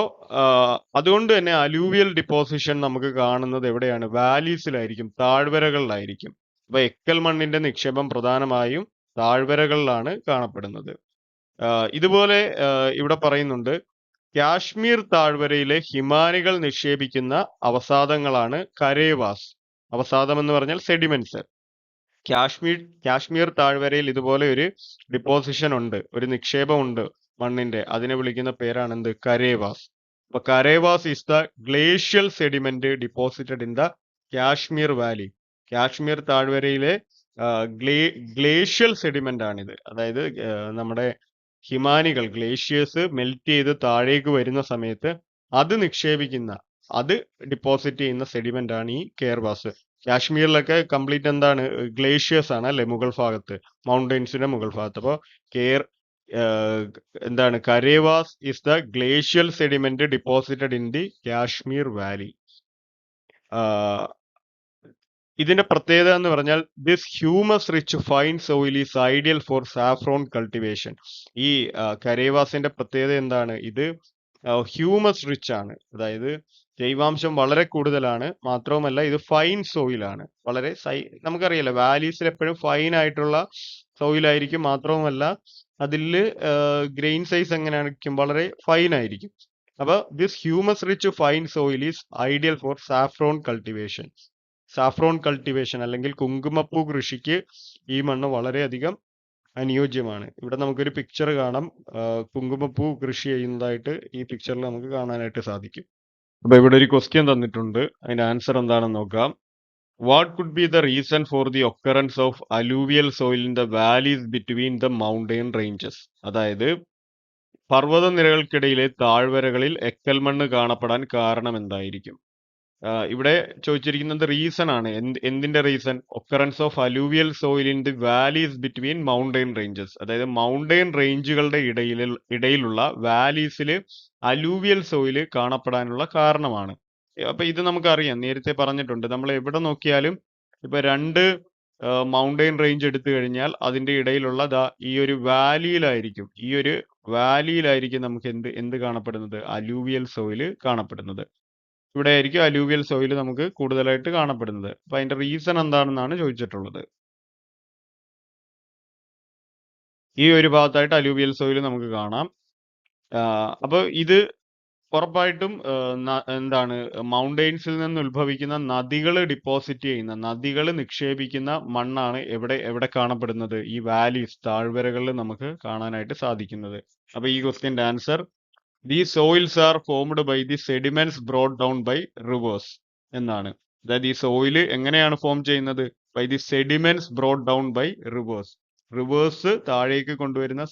അതുകൊണ്ട് തന്നെ അലൂവിയൽ ഡിപ്പോസിഷൻ നമുക്ക് കാണുന്നത് എവിടെയാണ്? വാലീസിലായിരിക്കും, താഴ്വരകളിലായിരിക്കും. അപ്പൊ എക്കൽ മണ്ണിന്റെ നിക്ഷേപം പ്രധാനമായും താഴ്വരകളിലാണ് കാണപ്പെടുന്നത്. ഇതുപോലെ ഇവിടെ പറയുന്നുണ്ട് കാശ്മീർ താഴ്വരയിലെ ഹിമാനികൾ നിക്ഷേപിക്കുന്ന അവസാദങ്ങളാണ് കരേവാസ്. അവസാദം എന്ന് പറഞ്ഞാൽ സെഡിമെന്റ്സ്. കാശ്മീർ താഴ്വരയിൽ ഇതുപോലെ ഒരു ഡിപ്പോസിഷൻ ഉണ്ട്, ഒരു നിക്ഷേപം ഉണ്ട് മണ്ണിന്റെ. അതിനെ വിളിക്കുന്ന പേരാണ് എന്ത്? കരേവാസ്. അപ്പൊ Karewas is the glacial sediment deposited in the Kashmir valley. Kashmir താഴ്വരയിലെ ഗ്ലേഷ്യൽ സെഡിമെന്റ് ആണിത്. അതായത് നമ്മുടെ ഹിമാനികൾ, ഗ്ലേഷ്യേഴ്സ് മെൽറ്റ് ചെയ്ത് താഴേക്ക് വരുന്ന സമയത്ത് അത് ഡിപ്പോസിറ്റ് ചെയ്യുന്ന സെഡിമെന്റ് ആണ് ഈ കെയർവാസ്. കാശ്മീരിലൊക്കെ കംപ്ലീറ്റ് എന്താണ്? ഗ്ലേഷ്യേഴ്സ് ആണ് അല്ലെ, മുകൾ ഭാഗത്ത്, മൗണ്ടെയിൻസിന്റെ മുകൾ ഭാഗത്ത്. അപ്പോൾ എന്താണ്? Karewas is the glacial sediment deposited in the Kashmir valley. ഇതിന്റെ പ്രത്യേകത എന്ന് പറഞ്ഞാൽ this humus rich fine soil is ideal for saffron cultivation. ഈ കരേവാസിന്റെ പ്രത്യേകത എന്താണ്? ഇത് ഹ്യൂമസ് റിച്ച് ആണ്, അതായത് ജൈവാംശം വളരെ കൂടുതലാണ്. മാത്രവുമല്ല ഇത് ഫൈൻ സോയിലാണ്, വളരെ നമുക്കറിയാലോ വാലീസിൽ എപ്പോഴും ഫൈൻ ആയിട്ടുള്ള സോയിലായിരിക്കും. മാത്രവുമല്ല അതിൽ ഗ്രെയിൻ സൈസ് എങ്ങനെയായിരിക്കും? വളരെ ഫൈൻ ആയിരിക്കും. അപ്പൊ this humus rich fine soil is ideal for saffron cultivation. Saffron cultivation അല്ലെങ്കിൽ കുങ്കുമപ്പൂ കൃഷിക്ക് ഈ മണ്ണ് വളരെയധികം അനുയോജ്യമാണ്. ഇവിടെ നമുക്കൊരു പിക്ചർ കാണാം, കുങ്കുമപ്പൂ കൃഷി ചെയ്യുന്നതായിട്ട് ഈ പിക്ചറിൽ നമുക്ക് കാണാനായിട്ട് സാധിക്കും. അപ്പൊ ഇവിടെ ഒരു ക്വസ്റ്റ്യൻ തന്നിട്ടുണ്ട്, അതിന്റെ ആൻസർ എന്താണെന്ന് നോക്കാം. What could be the reason for the occurrence of alluvial soil in the valleys between the mountain ranges? അതായത് പർവ്വത നിരകൾക്കിടയിലെ താഴ്വരകളിൽ എക്കൽ മണ്ണ് കാണപ്പെടാൻ കാരണം എന്തായിരിക്കും? ഇവിടെ ചോദിച്ചിരിക്കുന്നത് റീസൺ ആണ്. എന്തിന്റെ reason? Occurrence of alluvial soil in the valleys between mountain ranges. അതായത് മൗണ്ടൈൻ റേഞ്ചുകളുടെ ഇടയിലുള്ള വാലീസിൽ അലൂവിയൽ സോയിൽ കാണപ്പെടാനുള്ള കാരണമാണ്. അപ്പൊ ഇത് നമുക്കറിയാം, നേരത്തെ പറഞ്ഞിട്ടുണ്ട്. നമ്മൾ എവിടെ നോക്കിയാലും ഇപ്പൊ രണ്ട് മൗണ്ടൈൻ റേഞ്ച് എടുത്തു കഴിഞ്ഞാൽ അതിന്റെ ഇടയിലുള്ള ഈ ഒരു വാലിയിലായിരിക്കും നമുക്ക് എന്ത് കാണപ്പെടുന്നത്? അലൂവിയൽ സോയിൽ കാണപ്പെടുന്നത്. ഇവിടെ ആയിരിക്കും അലൂവിയൽ സോയിൽ നമുക്ക് കൂടുതലായിട്ട് കാണപ്പെടുന്നത്. അപ്പൊ അതിന്റെ റീസൺ എന്താണെന്നാണ് ചോദിച്ചിട്ടുള്ളത്. ഈ ഒരു ഭാഗത്തായിട്ട് അലൂവിയൽ സോയിൽ നമുക്ക് കാണാം. അപ്പൊ ഇത് ഉറപ്പായിട്ടും എന്താണ്, മൗണ്ടെയ്ൻസിൽ നിന്ന് ഉത്ഭവിക്കുന്ന നദികൾ നിക്ഷേപിക്കുന്ന മണ്ണാണ് എവിടെ കാണപ്പെടുന്നത്? ഈ വാലീസ്, താഴ്വരകളിൽ നമുക്ക് കാണാനായിട്ട് സാധിക്കുന്നത്. അപ്പൊ ഈ ക്വസ്റ്റ്യന്റെ answer, these soils are formed by the sediments brought down by rivers എന്നാണ്. അതായത് ഈ സോയിൽ എങ്ങനെയാണ് ഫോം ചെയ്യുന്നത്? By the sediments brought down by rivers താഴേക്ക് കൊണ്ടുവരുന്ന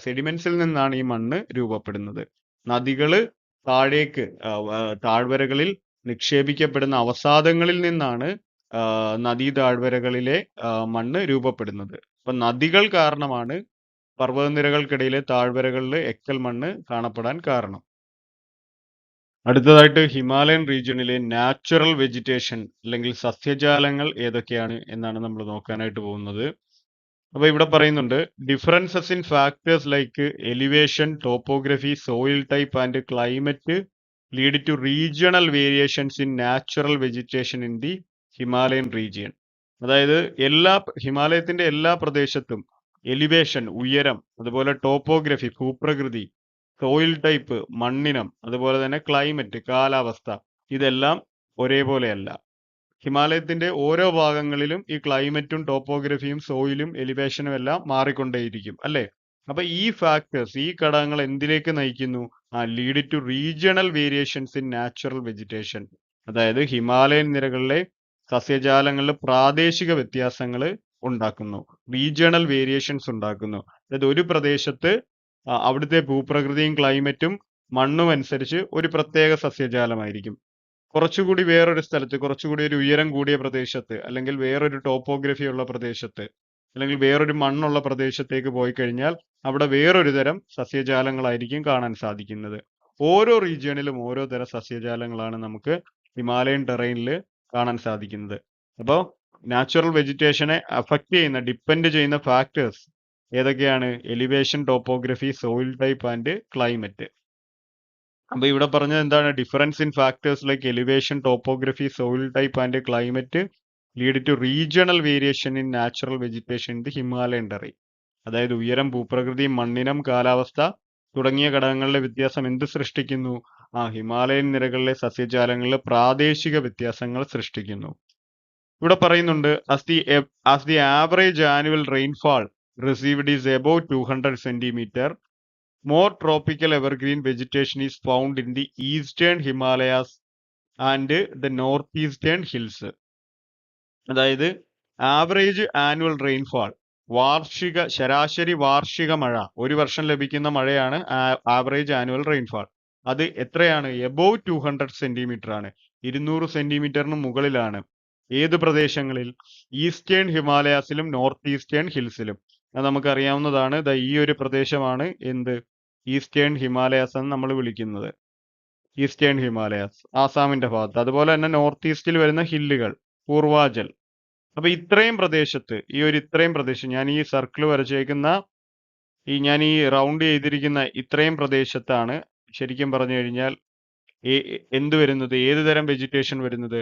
സെഡിമെന്റ്സിൽ നിന്നാണ് ഈ മണ്ണ് രൂപപ്പെടുന്നത്. നദികള് താഴ്വരകളിൽ നിക്ഷേപിക്കപ്പെടുന്ന അവസാദങ്ങളിൽ നിന്നാണ് നദീ താഴ്വരകളിലെ മണ്ണ് രൂപപ്പെടുന്നത്. അപ്പൊ നദികൾ കാരണമാണ് പർവ്വതനിരകൾക്കിടയിലെ താഴ്വരകളിൽ എക്കൽ മണ്ണ് കാണപ്പെടാൻ കാരണം. അടുത്തതായിട്ട് ഹിമാലയൻ റീജിയണിലെ നാച്ചുറൽ വെജിറ്റേഷൻ അല്ലെങ്കിൽ സസ്യജാലങ്ങൾ ഏതൊക്കെയാണ് എന്നാണ് നമ്മൾ നോക്കാനായിട്ട് പോകുന്നത്. അപ്പൊ ഇവിടെ പറയുന്നുണ്ട്, differences in factors like elevation, topography, soil type and climate lead to regional variations in natural vegetation in the Himalayan region. അതായത് ഹിമാലയത്തിന്റെ എല്ലാ പ്രദേശത്തും എലിവേഷൻ, ഉയരം, അതുപോലെ ടോപ്പോഗ്രഫി, ഭൂപ്രകൃതി, സോയിൽ ടൈപ്പ്, മണ്ണിനം, അതുപോലെ തന്നെ ക്ലൈമറ്റ്, കാലാവസ്ഥ, ഇതെല്ലാം ഒരേപോലെയല്ല. ഹിമാലയത്തിന്റെ ഓരോ ഭാഗങ്ങളിലും ഈ ക്ലൈമറ്റും ടോപ്പോഗ്രഫിയും സോയിലും എലിവേഷനും എല്ലാം മാറിക്കൊണ്ടേയിരിക്കും, അല്ലേ? അപ്പൊ ഈ ഫാക്ടേഴ്സ്, ഈ ഘടകങ്ങൾ എന്തിലേക്ക് നയിക്കുന്നു? Lead to regional variations in natural vegetation. അതായത് ഹിമാലയൻ നിരകളിലെ സസ്യജാലങ്ങളിൽ പ്രാദേശിക വ്യത്യാസങ്ങൾ ഉണ്ടാക്കുന്നു, റീജിയണൽ വേരിയേഷൻസ് ഉണ്ടാക്കുന്നു. അതായത് ഒരു പ്രദേശത്ത് അവിടുത്തെ ഭൂപ്രകൃതിയും ക്ലൈമറ്റും മണ്ണും അനുസരിച്ച് ഒരു പ്രത്യേക സസ്യജാലമായിരിക്കും. കുറച്ചുകൂടി വേറൊരു സ്ഥലത്ത്, കുറച്ചുകൂടി ഒരു ഉയരം കൂടിയ പ്രദേശത്ത്, അല്ലെങ്കിൽ വേറൊരു ടോപ്പോഗ്രഫി ഉള്ള പ്രദേശത്ത്, അല്ലെങ്കിൽ വേറൊരു മണ്ണുള്ള പ്രദേശത്തേക്ക് പോയി കഴിഞ്ഞാൽ അവിടെ വേറൊരു തരം സസ്യജാലങ്ങളായിരിക്കും കാണാൻ സാധിക്കുന്നത്. ഓരോ റീജിയണിലും ഓരോ തരം സസ്യജാലങ്ങളാണ് നമുക്ക് ഹിമാലയൻ ടെറൈനിൽ കാണാൻ സാധിക്കുന്നത്. അപ്പോൾ നാച്ചുറൽ വെജിറ്റേഷനെ ഡിപ്പെൻഡ് ചെയ്യുന്ന ഫാക്ടേഴ്സ് ഏതൊക്കെയാണ്? Elevation, topography, soil type and climate. അപ്പൊ ഇവിടെ പറഞ്ഞത് എന്താണ്? Difference in factors like elevation, topography, soil type and climate lead to regional variation in natural vegetation in the Himalayan terrain. അതായത് ഉയരം, ഭൂപ്രകൃതി, മണ്ണിനം, കാലാവസ്ഥ തുടങ്ങിയ ഘടകങ്ങളിലെ വ്യത്യാസം എന്ത് സൃഷ്ടിക്കുന്നു? ഹിമാലയൻ നിരകളിലെ സസ്യജാലങ്ങളിൽ പ്രാദേശിക വ്യത്യാസങ്ങൾ സൃഷ്ടിക്കുന്നു. ഇവിടെ പറയുന്നുണ്ട്, as the average annual rainfall received is above 200 centimeter, more tropical evergreen vegetation is found in the eastern Himalayas and the northeastern hills. അതായത് ആവറേജ് ആനുവൽ റെയിൻഫാൾ, ശരാശരി വാർഷിക മഴ, ഒരു വർഷം ലഭിക്കുന്ന മഴയാണ് ആവറേജ് ആനുവൽ റെയിൻഫാൾ. അത് എത്രയാണ്? എബോവ് 200 സെന്റിമീറ്റർ ആണ്, 200 സെന്റിമീറ്ററിന് മുകളിലാണ്. ഏത് പ്രദേശങ്ങളിൽ? ഈസ്റ്റേൺ ഹിമാലയാസിലും നോർത്ത് ഈസ്റ്റേൺ ഹിൽസിലും. അത് നമുക്കറിയാവുന്നതാണ്. ഈ ഒരു പ്രദേശമാണ് എന്ത്? ഈസ്റ്റേൺ ഹിമാലയാസ് എന്ന് നമ്മൾ വിളിക്കുന്നത്. ഈസ്റ്റേൺ ഹിമാലയാസ് ആസാമിന്റെ ഭാഗത്ത്, അതുപോലെ തന്നെ നോർത്ത് ഈസ്റ്റിൽ വരുന്ന ഹില്ലുകൾ, പൂർവാചൽ. അപ്പൊ ഇത്രയും പ്രദേശം, ഞാൻ ഈ സർക്കിൾ വരച്ചേക്കുന്ന, ഞാൻ ഈ റൗണ്ട് ചെയ്തിരിക്കുന്ന ഇത്രയും പ്രദേശത്താണ് ശരിക്കും പറഞ്ഞു കഴിഞ്ഞാൽ എന്ത് വരുന്നത്? ഏത് തരം വെജിറ്റേഷൻ വരുന്നത്?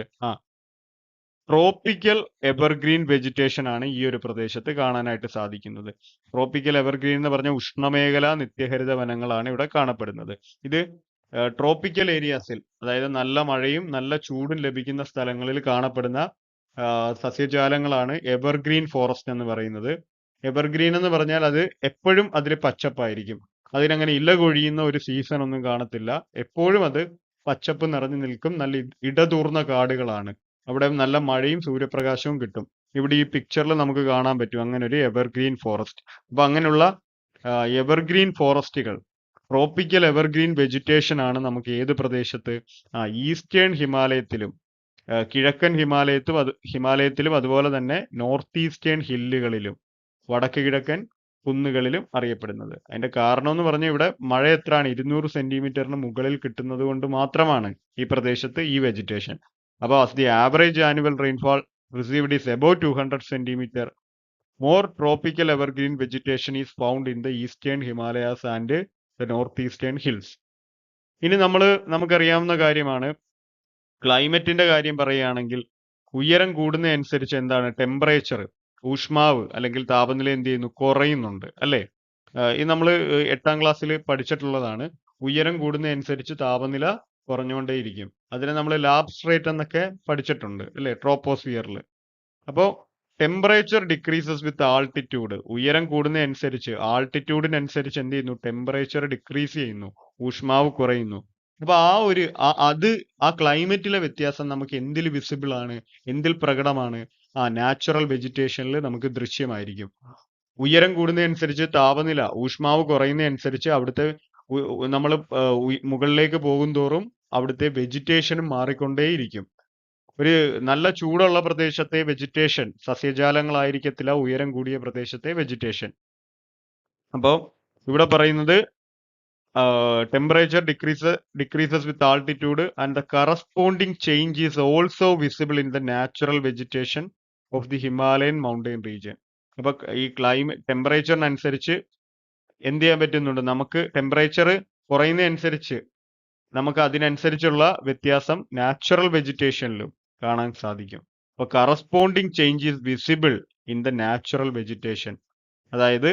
ട്രോപ്പിക്കൽ എവർഗ്രീൻ വെജിറ്റേഷൻ ആണ് ഈ ഒരു പ്രദേശത്ത് കാണാനായിട്ട് സാധിക്കുന്നത്. ട്രോപ്പിക്കൽ എവർഗ്രീൻ എന്ന് പറഞ്ഞ ഉഷ്ണമേഖല നിത്യഹരിത വനങ്ങളാണ് ഇവിടെ കാണപ്പെടുന്നത്. ഇത് ട്രോപ്പിക്കൽ ഏരിയാസിൽ, അതായത് നല്ല മഴയും നല്ല ചൂടും ലഭിക്കുന്ന സ്ഥലങ്ങളിൽ കാണപ്പെടുന്ന സസ്യജാലങ്ങളാണ് എവർഗ്രീൻ ഫോറസ്റ്റ് എന്ന് പറയുന്നത്. എവർഗ്രീൻ എന്ന് പറഞ്ഞാൽ അത് എപ്പോഴും അതിൽ പച്ചപ്പായിരിക്കും. അതിനങ്ങനെ ഇല കൊഴിയുന്ന ഒരു സീസൺ ഒന്നും കാണത്തില്ല. എപ്പോഴും അത് പച്ചപ്പ് നിറഞ്ഞു നിൽക്കും. നല്ല ഇടതൂർന്ന കാടുകളാണ്. അവിടെ നല്ല മഴയും സൂര്യപ്രകാശവും കിട്ടും. ഇവിടെ ഈ പിക്ചറിൽ നമുക്ക് കാണാൻ പറ്റും അങ്ങനെ ഒരു എവർഗ്രീൻ ഫോറസ്റ്റ്. അപ്പൊ അങ്ങനെയുള്ള എവർഗ്രീൻ ഫോറസ്റ്റുകൾ ട്രോപ്പിക്കൽ എവർഗ്രീൻ വെജിറ്റേഷൻ ആണ് നമുക്ക് ഏത് പ്രദേശത്ത് ഈസ്റ്റേൺ ഹിമാലയത്തിലും കിഴക്കൻ ഹിമാലയത്തിലും അതുപോലെ തന്നെ നോർത്ത് ഈസ്റ്റേൺ ഹില്ലുകളിലും വടക്ക് കിഴക്കൻ കുന്നുകളിലും അറിയപ്പെടുന്നത്. അതിന്റെ കാരണം എന്ന് പറഞ്ഞാൽ ഇവിടെ മഴ എത്രയാണ് 200 സെന്റിമീറ്ററിന് മുകളിൽ കിട്ടുന്നത് കൊണ്ട് മാത്രമാണ് ഈ പ്രദേശത്ത് ഈ വെജിറ്റേഷൻ. അപ്പോൾ as the average annual rainfall received is above 200 centimeter, more tropical evergreen vegetation is found in the eastern Himalayas and the northeastern hills. ഇനി നമുക്കറിയാവുന്ന കാര്യമാണ് ക്ലൈമറ്റിന്റെ കാര്യം പറയുകയാണെങ്കിൽ ഉയരം കൂടുന്നതനുസരിച്ച് എന്താണ് ടെമ്പറേച്ചർ, ഊഷ്മാവ് അല്ലെങ്കിൽ താപനില എന്ത് ചെയ്യുന്നു, കുറയുന്നുണ്ട് അല്ലേ? ഇത് നമ്മൾ 8ാം ക്ലാസ്സിൽ പഠിച്ചിട്ടുള്ളതാണ്. ഉയരം കൂടുന്നതനുസരിച്ച് താപനില കുറഞ്ഞുകൊണ്ടേയിരിക്കും. അതിനെ നമ്മൾ ലാപ്സ് റേറ്റ് എന്നൊക്കെ പഠിച്ചിട്ടുണ്ട് അല്ലേ, ട്രോപ്പോസ്ഫിയറിൽ. അപ്പോൾ ടെമ്പറേച്ചർ ഡിക്രീസസ് വിത്ത് ആൾട്ടിറ്റ്യൂഡ്, ഉയരം കൂടുന്നതനുസരിച്ച് ആൾട്ടിറ്റ്യൂഡിനനുസരിച്ച് എന്ത് ചെയ്യുന്നു, ടെമ്പറേച്ചർ ഡിക്രീസ് ചെയ്യുന്നു, ഊഷ്മാവ് കുറയുന്നു. അപ്പൊ ആ ക്ലൈമറ്റിലെ വ്യത്യാസം നമുക്ക് എന്തിൽ വിസിബിൾ ആണ്, എന്തിൽ പ്രകടമാണ്? നാച്ചുറൽ വെജിറ്റേഷനിൽ നമുക്ക് ദൃശ്യമായിരിക്കും. ഉയരം കൂടുന്നതനുസരിച്ച് താപനില, ഊഷ്മാവ് കുറയുന്നതനുസരിച്ച് അവിടുത്തെ നമ്മൾ മുകളിലേക്ക് പോകും തോറും അവിടുത്തെ വെജിറ്റേഷനും മാറിക്കൊണ്ടേയിരിക്കും. ഒരു നല്ല ചൂടുള്ള പ്രദേശത്തെ വെജിറ്റേഷൻ സസ്യജാലങ്ങളായിരിക്കത്തില്ല ഉയരം കൂടിയ പ്രദേശത്തെ വെജിറ്റേഷൻ. അപ്പോൾ ഇവിടെ പറയുന്നത് temperature decreases with altitude and the corresponding change is also visible in the natural vegetation of the Himalayan mountain region. അപ്പൊ ഈ ടെമ്പറേച്ചറിനനുസരിച്ച് എന്ത് ചെയ്യാൻ പറ്റുന്നുണ്ട്, നമുക്ക് ടെമ്പറേച്ചർ കുറയുന്നതനുസരിച്ച് നമുക്ക് അതിനനുസരിച്ചുള്ള വ്യത്യാസം നാച്ചുറൽ വെജിറ്റേഷനിലും കാണാൻ സാധിക്കും. അപ്പൊ corresponding change is visible in the natural vegetation. അതായത്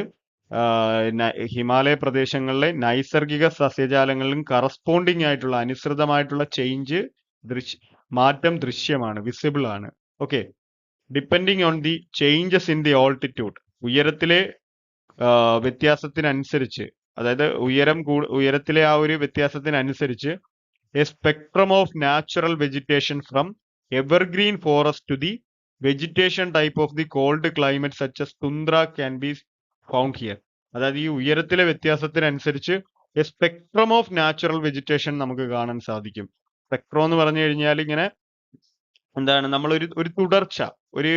ഹിമാലയ പ്രദേശങ്ങളിലെ നൈസർഗിക സസ്യജാലങ്ങളിലും കറസ്പോണ്ടിങ് ആയിട്ടുള്ള അനുസൃതമായിട്ടുള്ള മാറ്റം ദൃശ്യമാണ്, വിസിബിൾ ആണ്. Okay, depending on the changes in the altitude, ഉയരത്തിലെ വ്യത്യാസത്തിനനുസരിച്ച്, അതായത് ഉയരത്തിലെ ആ ഒരു വ്യത്യാസത്തിനനുസരിച്ച് a spectrum of natural vegetation from evergreen forest to the vegetation type of the cold climate such as tundra can be found here. അതായത് ഈ ഉയരത്തിലെ വ്യത്യാസത്തിനനുസരിച്ച് a spectrum of natural vegetation നമുക്ക് കാണാൻ സാധിക്കും. സ്പെക്ട്രം എന്ന് പറഞ്ഞു കഴിഞ്ഞാൽ ഇങ്ങനെ എന്താണ്, നമ്മൾ ഒരു തുടർച്ച, ഒരു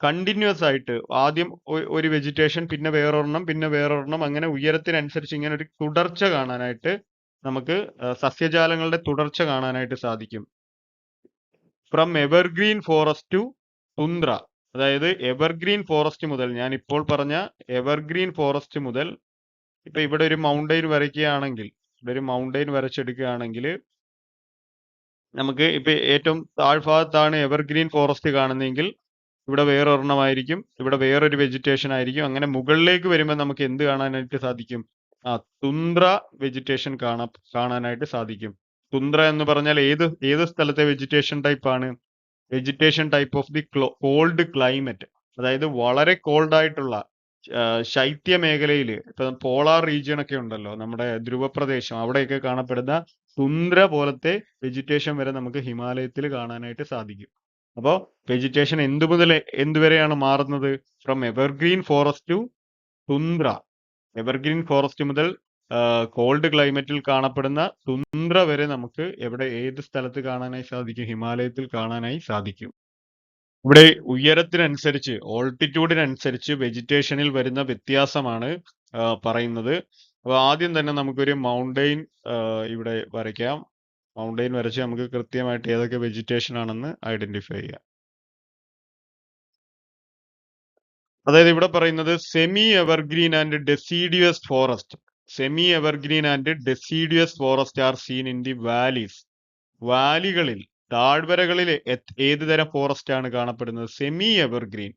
കണ്ടിന്യൂസ് ആയിട്ട് ആദ്യം ഒരു വെജിറ്റേഷൻ, പിന്നെ വേറൊരെണ്ണം, പിന്നെ വേറൊരെണ്ണം, അങ്ങനെ ഉയരത്തിനനുസരിച്ച് ഇങ്ങനെ ഒരു തുടർച്ച കാണാനായിട്ട് നമുക്ക് സസ്യജാലങ്ങളുടെ തുടർച്ച കാണാനായിട്ട് സാധിക്കും. From evergreen forest to tundra, അതായത് എവർഗ്രീൻ ഫോറസ്റ്റ് മുതൽ, ഞാൻ ഇപ്പോൾ പറഞ്ഞ എവർഗ്രീൻ ഫോറസ്റ്റ് മുതൽ, ഇപ്പൊ ഇവിടെ ഒരു മൗണ്ടെയിൻ വരയ്ക്കുകയാണെങ്കിൽ, ഇവിടെ ഒരു മൗണ്ടെയിൻ വരച്ചെടുക്കുകയാണെങ്കിൽ നമുക്ക് ഇപ്പൊ ഏറ്റവും താഴ്ഭാഗത്താണ് എവർഗ്രീൻ ഫോറസ്റ്റ് കാണുന്നതെങ്കിൽ ഇവിടെ വേറൊരെണ്ണമായിരിക്കും, ഇവിടെ വേറൊരു വെജിറ്റേഷൻ ആയിരിക്കും. അങ്ങനെ മുകളിലേക്ക് വരുമ്പോൾ നമുക്ക് എന്ത് കാണാനായിട്ട് സാധിക്കും? തുന്ദ്ര വെജിറ്റേഷൻ കാണാനായിട്ട് സാധിക്കും. തുന്ദ്ര എന്ന് പറഞ്ഞാൽ ഏത് സ്ഥലത്തെ വെജിറ്റേഷൻ ടൈപ്പ് ആണ്? Vegetation type of the cold climate, അതായത് വളരെ കോൾഡ് ആയിട്ടുള്ള ശൈത്യ മേഖലയിൽ, ഇപ്പൊ പോളാർ റീജിയൻ ഒക്കെ ഉണ്ടല്ലോ, നമ്മുടെ ധ്രുവപ്രദേശം, അവിടെയൊക്കെ കാണപ്പെടുന്ന തുന്ദ്ര പോലത്തെ വെജിറ്റേഷൻ വരെ നമുക്ക് ഹിമാലയത്തിൽ കാണാനായിട്ട് സാധിക്കും. അപ്പോൾ വെജിറ്റേഷൻ എന്തുവരെയാണ് മാറുന്നത്? From evergreen forest to tundra. Evergreen forest മുതൽ കോൾഡ് ക്ലൈമറ്റിൽ കാണപ്പെടുന്ന തുന്ദ്ര വരെ നമുക്ക് ഏത് സ്ഥലത്ത് കാണാനായി സാധിക്കും? ഹിമാലയത്തിൽ കാണാനായി സാധിക്കും. ഇവിടെ ഉയരത്തിനനുസരിച്ച്, ഓൾട്ടിറ്റ്യൂഡിനനുസരിച്ച് വെജിറ്റേഷനിൽ വരുന്ന വ്യത്യാസമാണ് പറയുന്നത്. അപ്പൊ ആദ്യം തന്നെ നമുക്കൊരു മൗണ്ടെയിൻ ഇവിടെ വരയ്ക്കാം. മൗണ്ടെയിൻ വരച്ച് നമുക്ക് കൃത്യമായിട്ട് ഏതൊക്കെ വെജിറ്റേഷൻ ആണെന്ന് ഐഡന്റിഫൈ ചെയ്യാം. അതായത് ഇവിടെ പറയുന്നത് semi evergreen and deciduous forest. Semi evergreen and deciduous forest are seen in the valleys. വാലികളിൽ, താഴ്വരകളിൽ ഏത് തരം ഫോറസ്റ്റ് ആണ് കാണപ്പെടുന്നത്? സെമി എവർഗ്രീൻ,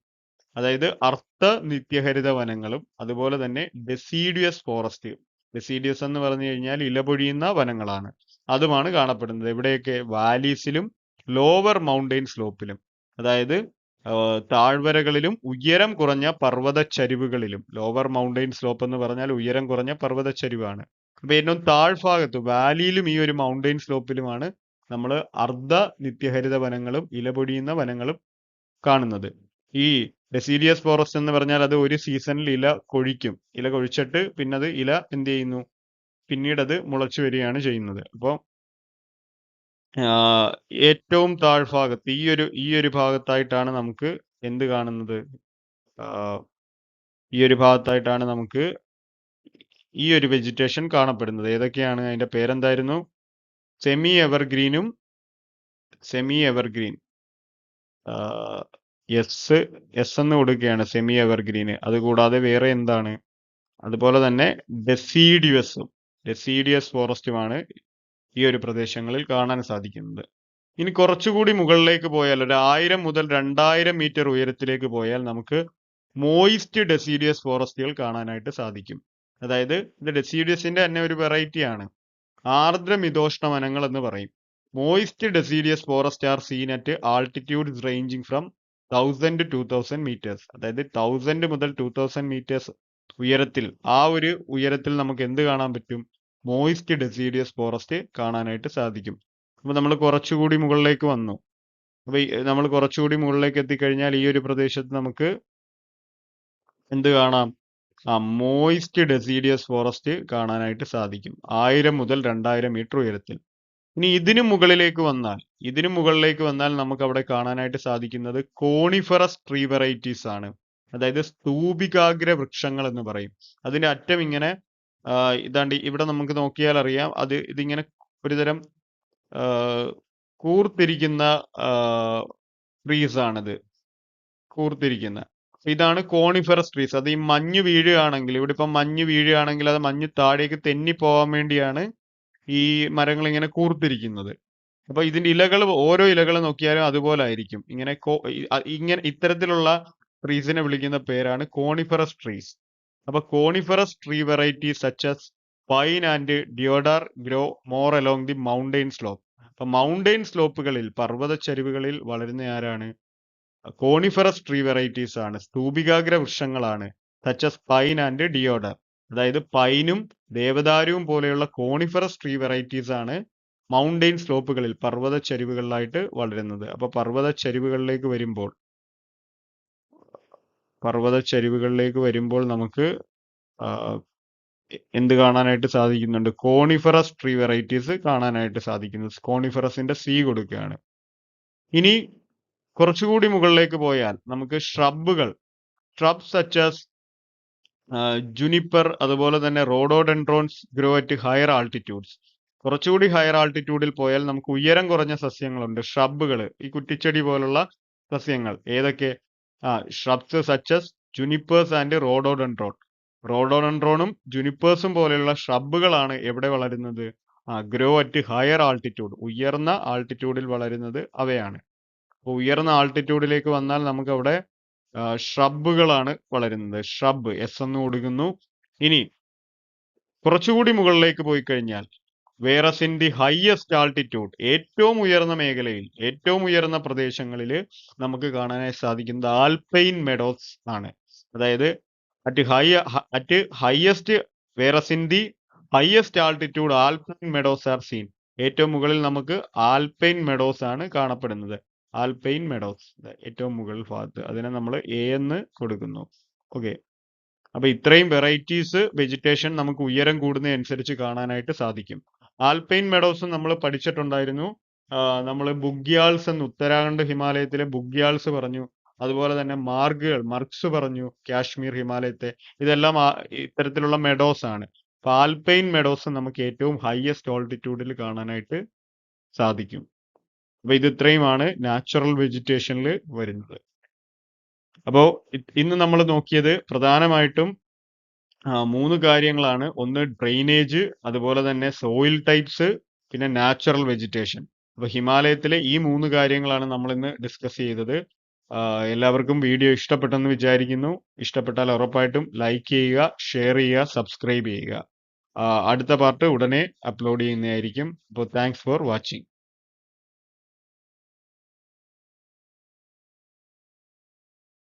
അതായത് അർദ്ധ നിത്യഹരിത വനങ്ങളും അതുപോലെ തന്നെ ഡെസിഡിയസ് ഫോറസ്റ്റ്. ഡെസിഡിയസ് എന്ന് പറഞ്ഞു കഴിഞ്ഞാൽ ഇലപൊഴിയുന്ന വനങ്ങളാണ്, അതുമാണ് കാണപ്പെടുന്നത്. എവിടെയൊക്കെ? വാലീസിലും ലോവർ മൗണ്ടെയിൻ സ്ലോപ്പിലും, അതായത് താഴ്വരകളിലും ഉയരം കുറഞ്ഞ പർവ്വത ചരിവുകളിലും. ലോവർ മൗണ്ടെയിൻ സ്ലോപ്പ് എന്ന് പറഞ്ഞാൽ ഉയരം കുറഞ്ഞ പർവ്വത ചരിവാണ്. അപ്പൊ ഏറ്റവും താഴ്ഭാഗത്ത് വാലിയിലും ഈ ഒരു മൗണ്ടെയിൻ സ്ലോപ്പിലുമാണ് നമ്മൾ അർദ്ധ നിത്യഹരിത വനങ്ങളും ഇലപൊഴിയുന്ന വനങ്ങളും കാണുന്നത്. ഈ ഡെസിഡിയസ് ഫോറസ്റ്റ് എന്ന് പറഞ്ഞാൽ അത് ഒരു സീസണിൽ ഇല കൊഴിക്കും. ഇല കൊഴിച്ചിട്ട് പിന്നെ അത് ഇല എന്ത് ചെയ്യുന്നു? പിന്നീട് അത് മുളച്ചു വരികയാണ് ചെയ്യുന്നത്. അപ്പോൾ ഏറ്റവും താഴ്ഭാഗത്ത് ഈ ഒരു ഭാഗത്തായിട്ടാണ് നമുക്ക് എന്ത് കാണുന്നത്? ഈ ഒരു ഭാഗത്തായിട്ടാണ് നമുക്ക് ഈ ഒരു വെജിറ്റേഷൻ കാണപ്പെടുന്നത്. ഏതൊക്കെയാണ്? അതിന്റെ പേരെന്തായിരുന്നു? സെമി എവർഗ്രീനും സെമി എവർഗ്രീൻ എസ് എന്ന് കൊടുക്കുകയാണ് സെമി എവർഗ്രീന്. അതുകൂടാതെ വേറെ എന്താണ്? അതുപോലെ തന്നെ ഡെസീഡിയസ് ഫോറസ്റ്റുമാണ് ഈ ഒരു പ്രദേശങ്ങളിൽ കാണാൻ സാധിക്കുന്നത്. ഇനി കുറച്ചുകൂടി മുകളിലേക്ക് പോയാൽ 1000 മുതൽ 2000 മീറ്റർ ഉയരത്തിലേക്ക് പോയാൽ നമുക്ക് മോയിസ്റ്റ് ഡെസീഡിയസ് ഫോറസ്റ്റുകൾ കാണാനായിട്ട് സാധിക്കും. അതായത് ഇത് ഡെസീഡിയസിന്റെ തന്നെ ഒരു വെറൈറ്റി ആണ്. ആർദ്ര മിതോഷ്ണ വനങ്ങൾ എന്ന് പറയും. Moist deciduous forest are seen at altitudes ranging from 1000 to 2000 metres. അതായത് 1000 മുതൽ 2000 മീറ്റേഴ്സ് ഉയരത്തിൽ, ആ ഒരു ഉയരത്തിൽ നമുക്ക് എന്ത് കാണാൻ പറ്റും? മോയിസ്റ്റ് ഡെസീഡിയസ് ഫോറസ്റ്റ് കാണാനായിട്ട് സാധിക്കും. അപ്പൊ നമ്മൾ കുറച്ചുകൂടി മുകളിലേക്ക് വന്നു. അപ്പൊ നമ്മൾ കുറച്ചുകൂടി മുകളിലേക്ക് എത്തിക്കഴിഞ്ഞാൽ ഈ ഒരു പ്രദേശത്ത് നമുക്ക് എന്ത് കാണാം? മോയിസ്റ്റ് ഡെസീഡിയസ് ഫോറസ്റ്റ് കാണാനായിട്ട് സാധിക്കും 1000 മുതൽ 2000 മീറ്റർ ഉയരത്തിൽ. ഇനി ഇതിനു മുകളിലേക്ക് വന്നാൽ നമുക്ക് അവിടെ കാണാനായിട്ട് സാധിക്കുന്നത് കോണിഫറസ് ട്രീ വെറൈറ്റീസ് ആണ്. അതായത് സ്തൂപികാഗ്ര വൃക്ഷങ്ങൾ എന്ന് പറയും. അതിന്റെ അറ്റം ഇങ്ങനെ ഇതാണ്ട് ഇവിടെ നമുക്ക് നോക്കിയാൽ അറിയാം. ഇതിങ്ങനെ ഒരുതരം കൂർത്തിരിക്കുന്ന ട്രീസ് ആണിത്. കൂർത്തിരിക്കുന്ന ഇതാണ് കോണിഫറസ് ട്രീസ്. അത് ഈ മഞ്ഞ് വീഴുകയാണെങ്കിൽ, ഇവിടെ ഇപ്പം മഞ്ഞ് വീഴുകയാണെങ്കിൽ അത് മഞ്ഞ് താഴേക്ക് തെന്നി പോകാൻ വേണ്ടിയാണ് ഈ മരങ്ങൾ ഇങ്ങനെ കൂർത്തിരിക്കുന്നത്. അപ്പൊ ഇതിന്റെ ഇലകൾ, ഓരോ ഇലകൾ നോക്കിയാലും അതുപോലെ ആയിരിക്കും. ഇങ്ങനെ ഇത്തരത്തിലുള്ള ട്രീസിനെ വിളിക്കുന്ന പേരാണ് കോണിഫറസ് ട്രീസ്. അപ്പൊ coniferous tree varieties such as pine and deodar grow more along the mountain slope. അപ്പൊ മൗണ്ടെയിൻ സ്ലോപ്പുകളിൽ, പർവ്വത ചരിവുകളിൽ വളരുന്ന ആരാണ്? കോണിഫറസ് ട്രീ വെറൈറ്റീസ് ആണ്. സ്തൂപികാഗ്ര വൃക്ഷങ്ങളാണ്. Such as pine and deodar. അതായത് പൈനും ദേവദാരുവും പോലെയുള്ള കോണിഫറസ് ട്രീ വെറൈറ്റീസ് ആണ് മൗണ്ടെയിൻ സ്ലോപ്പുകളിൽ, പർവ്വത ചരിവുകളിലായിട്ട് വളരുന്നത്. അപ്പൊ പർവ്വത ചരിവുകളിലേക്ക് വരുമ്പോൾ നമുക്ക് എന്ത് കാണാനായിട്ട് സാധിക്കുന്നുണ്ട്? കോണിഫറസ് ട്രീ വെറൈറ്റീസ് കാണാനായിട്ട് സാധിക്കുന്നു. കോണിഫറസിന്റെ സി കൊടുക്കുകയാണ്. ഇനി കുറച്ചുകൂടി മുകളിലേക്ക് പോയാൽ നമുക്ക് shrubs such as ജുനിപ്പർ, അതുപോലെ തന്നെ റോഡോഡെൻഡ്രോൺസ് ഗ്രോ അറ്റ് ഹയർ ആൾട്ടിറ്റ്യൂഡ്സ്. കുറച്ചുകൂടി ഹയർ ആൾട്ടിറ്റ്യൂഡിൽ പോയാൽ നമുക്ക് ഉയരം കുറഞ്ഞ സസ്യങ്ങളുണ്ട്, ഷ്രബുകൾ, ഈ കുറ്റിച്ചെടി പോലുള്ള സസ്യങ്ങൾ. ഏതൊക്കെ? shrubs such as ജുനിപ്പേഴ്സ് ആൻഡ് റോഡോഡെൻഡ്രോണും ജുനിപ്പേഴ്സും പോലെയുള്ള ഷ്രബുകളാണ് എവിടെ വളരുന്നത്? ഗ്രോ അറ്റ് ഹയർ ആൾട്ടിറ്റ്യൂഡ്, ഉയർന്ന ആൾട്ടിറ്റ്യൂഡിൽ വളരുന്നത് അവയാണ്. അപ്പോൾ ഉയർന്ന ആൾട്ടിറ്റ്യൂഡിലേക്ക് വന്നാൽ നമുക്ക് അവിടെ ഷ്രബുകളാണ് വളരുന്നത്. ഷ്രബ് എസ് എന്ന് കൊടുക്കുന്നു. ഇനി കുറച്ചുകൂടി മുകളിലേക്ക് പോയി കഴിഞ്ഞാൽ whereas in the highest altitude, ഏറ്റവും ഉയർന്ന മേഖലയിൽ, ഏറ്റവും ഉയർന്ന പ്രദേശങ്ങളിൽ നമുക്ക് കാണാനായി സാധിക്കുന്നത് ആൽപൈൻ മെഡോസ് ആണ്. അതായത് at highest whereas in the highest altitude alpine meadows are seen. ഏറ്റവും മുകളിൽ നമുക്ക് ആൽപൈൻ മെഡോസ് ആണ് കാണപ്പെടുന്നത്. ആൽപൈൻ മെഡോസ് ഏറ്റവും മുകൾ ഭാഗത്ത്, അതിനെ നമ്മൾ എ എന്ന് കൊടുക്കുന്നു. ഓക്കെ. അപ്പൊ ഇത്രയും വെറൈറ്റീസ് വെജിറ്റേഷൻ നമുക്ക് ഉയരം കൂടുന്നതനുസരിച്ച് കാണാനായിട്ട് സാധിക്കും. ആൽപൈൻ മെഡോസ് നമ്മൾ പഠിച്ചിട്ടുണ്ടായിരുന്നു. നമ്മൾ ബുഗ്യാൾസ് എന്ന്, ഉത്തരാഖണ്ഡ് ഹിമാലയത്തിലെ ബുഗ്യാൾസ് പറഞ്ഞു. അതുപോലെ തന്നെ മർഗ്സ് പറഞ്ഞു, കാശ്മീർ ഹിമാലയത്തെ. ഇതെല്ലാം ഇത്തരത്തിലുള്ള മെഡോസ് ആണ്. അപ്പൊ ആൽപൈൻ മെഡോസ് നമുക്ക് ഏറ്റവും ഹയസ്റ്റ് ഓൾട്ടിറ്റ്യൂഡിൽ കാണാനായിട്ട് സാധിക്കും. അപ്പൊ ഇത് ഇത്രയുമാണ് നാച്ചുറൽ വെജിറ്റേഷനിൽ വരുന്നത്. അപ്പോൾ ഇന്ന് നമ്മൾ നോക്കിയത് പ്രധാനമായിട്ടും 3 കാര്യങ്ങളാണ്. ഒന്ന് ഡ്രെയിനേജ്, അതുപോലെ തന്നെ സോയിൽ ടൈപ്സ്, പിന്നെ നാച്ചുറൽ വെജിറ്റേഷൻ. അപ്പൊ ഹിമാലയത്തിലെ ഈ 3 കാര്യങ്ങളാണ് നമ്മൾ ഇന്ന് ഡിസ്കസ് ചെയ്തത്. എല്ലാവർക്കും വീഡിയോ ഇഷ്ടപ്പെട്ടെന്ന് വിചാരിക്കുന്നു. ഇഷ്ടപ്പെട്ടാൽ ഉറപ്പായിട്ടും ലൈക്ക് ചെയ്യുക, ഷെയർ ചെയ്യുക, സബ്സ്ക്രൈബ് ചെയ്യുക. അടുത്ത പാർട്ട് ഉടനെ അപ്ലോഡ് ചെയ്യുന്നതായിരിക്കും. അപ്പോൾ താങ്ക്സ് ഫോർ വാച്ചിങ്.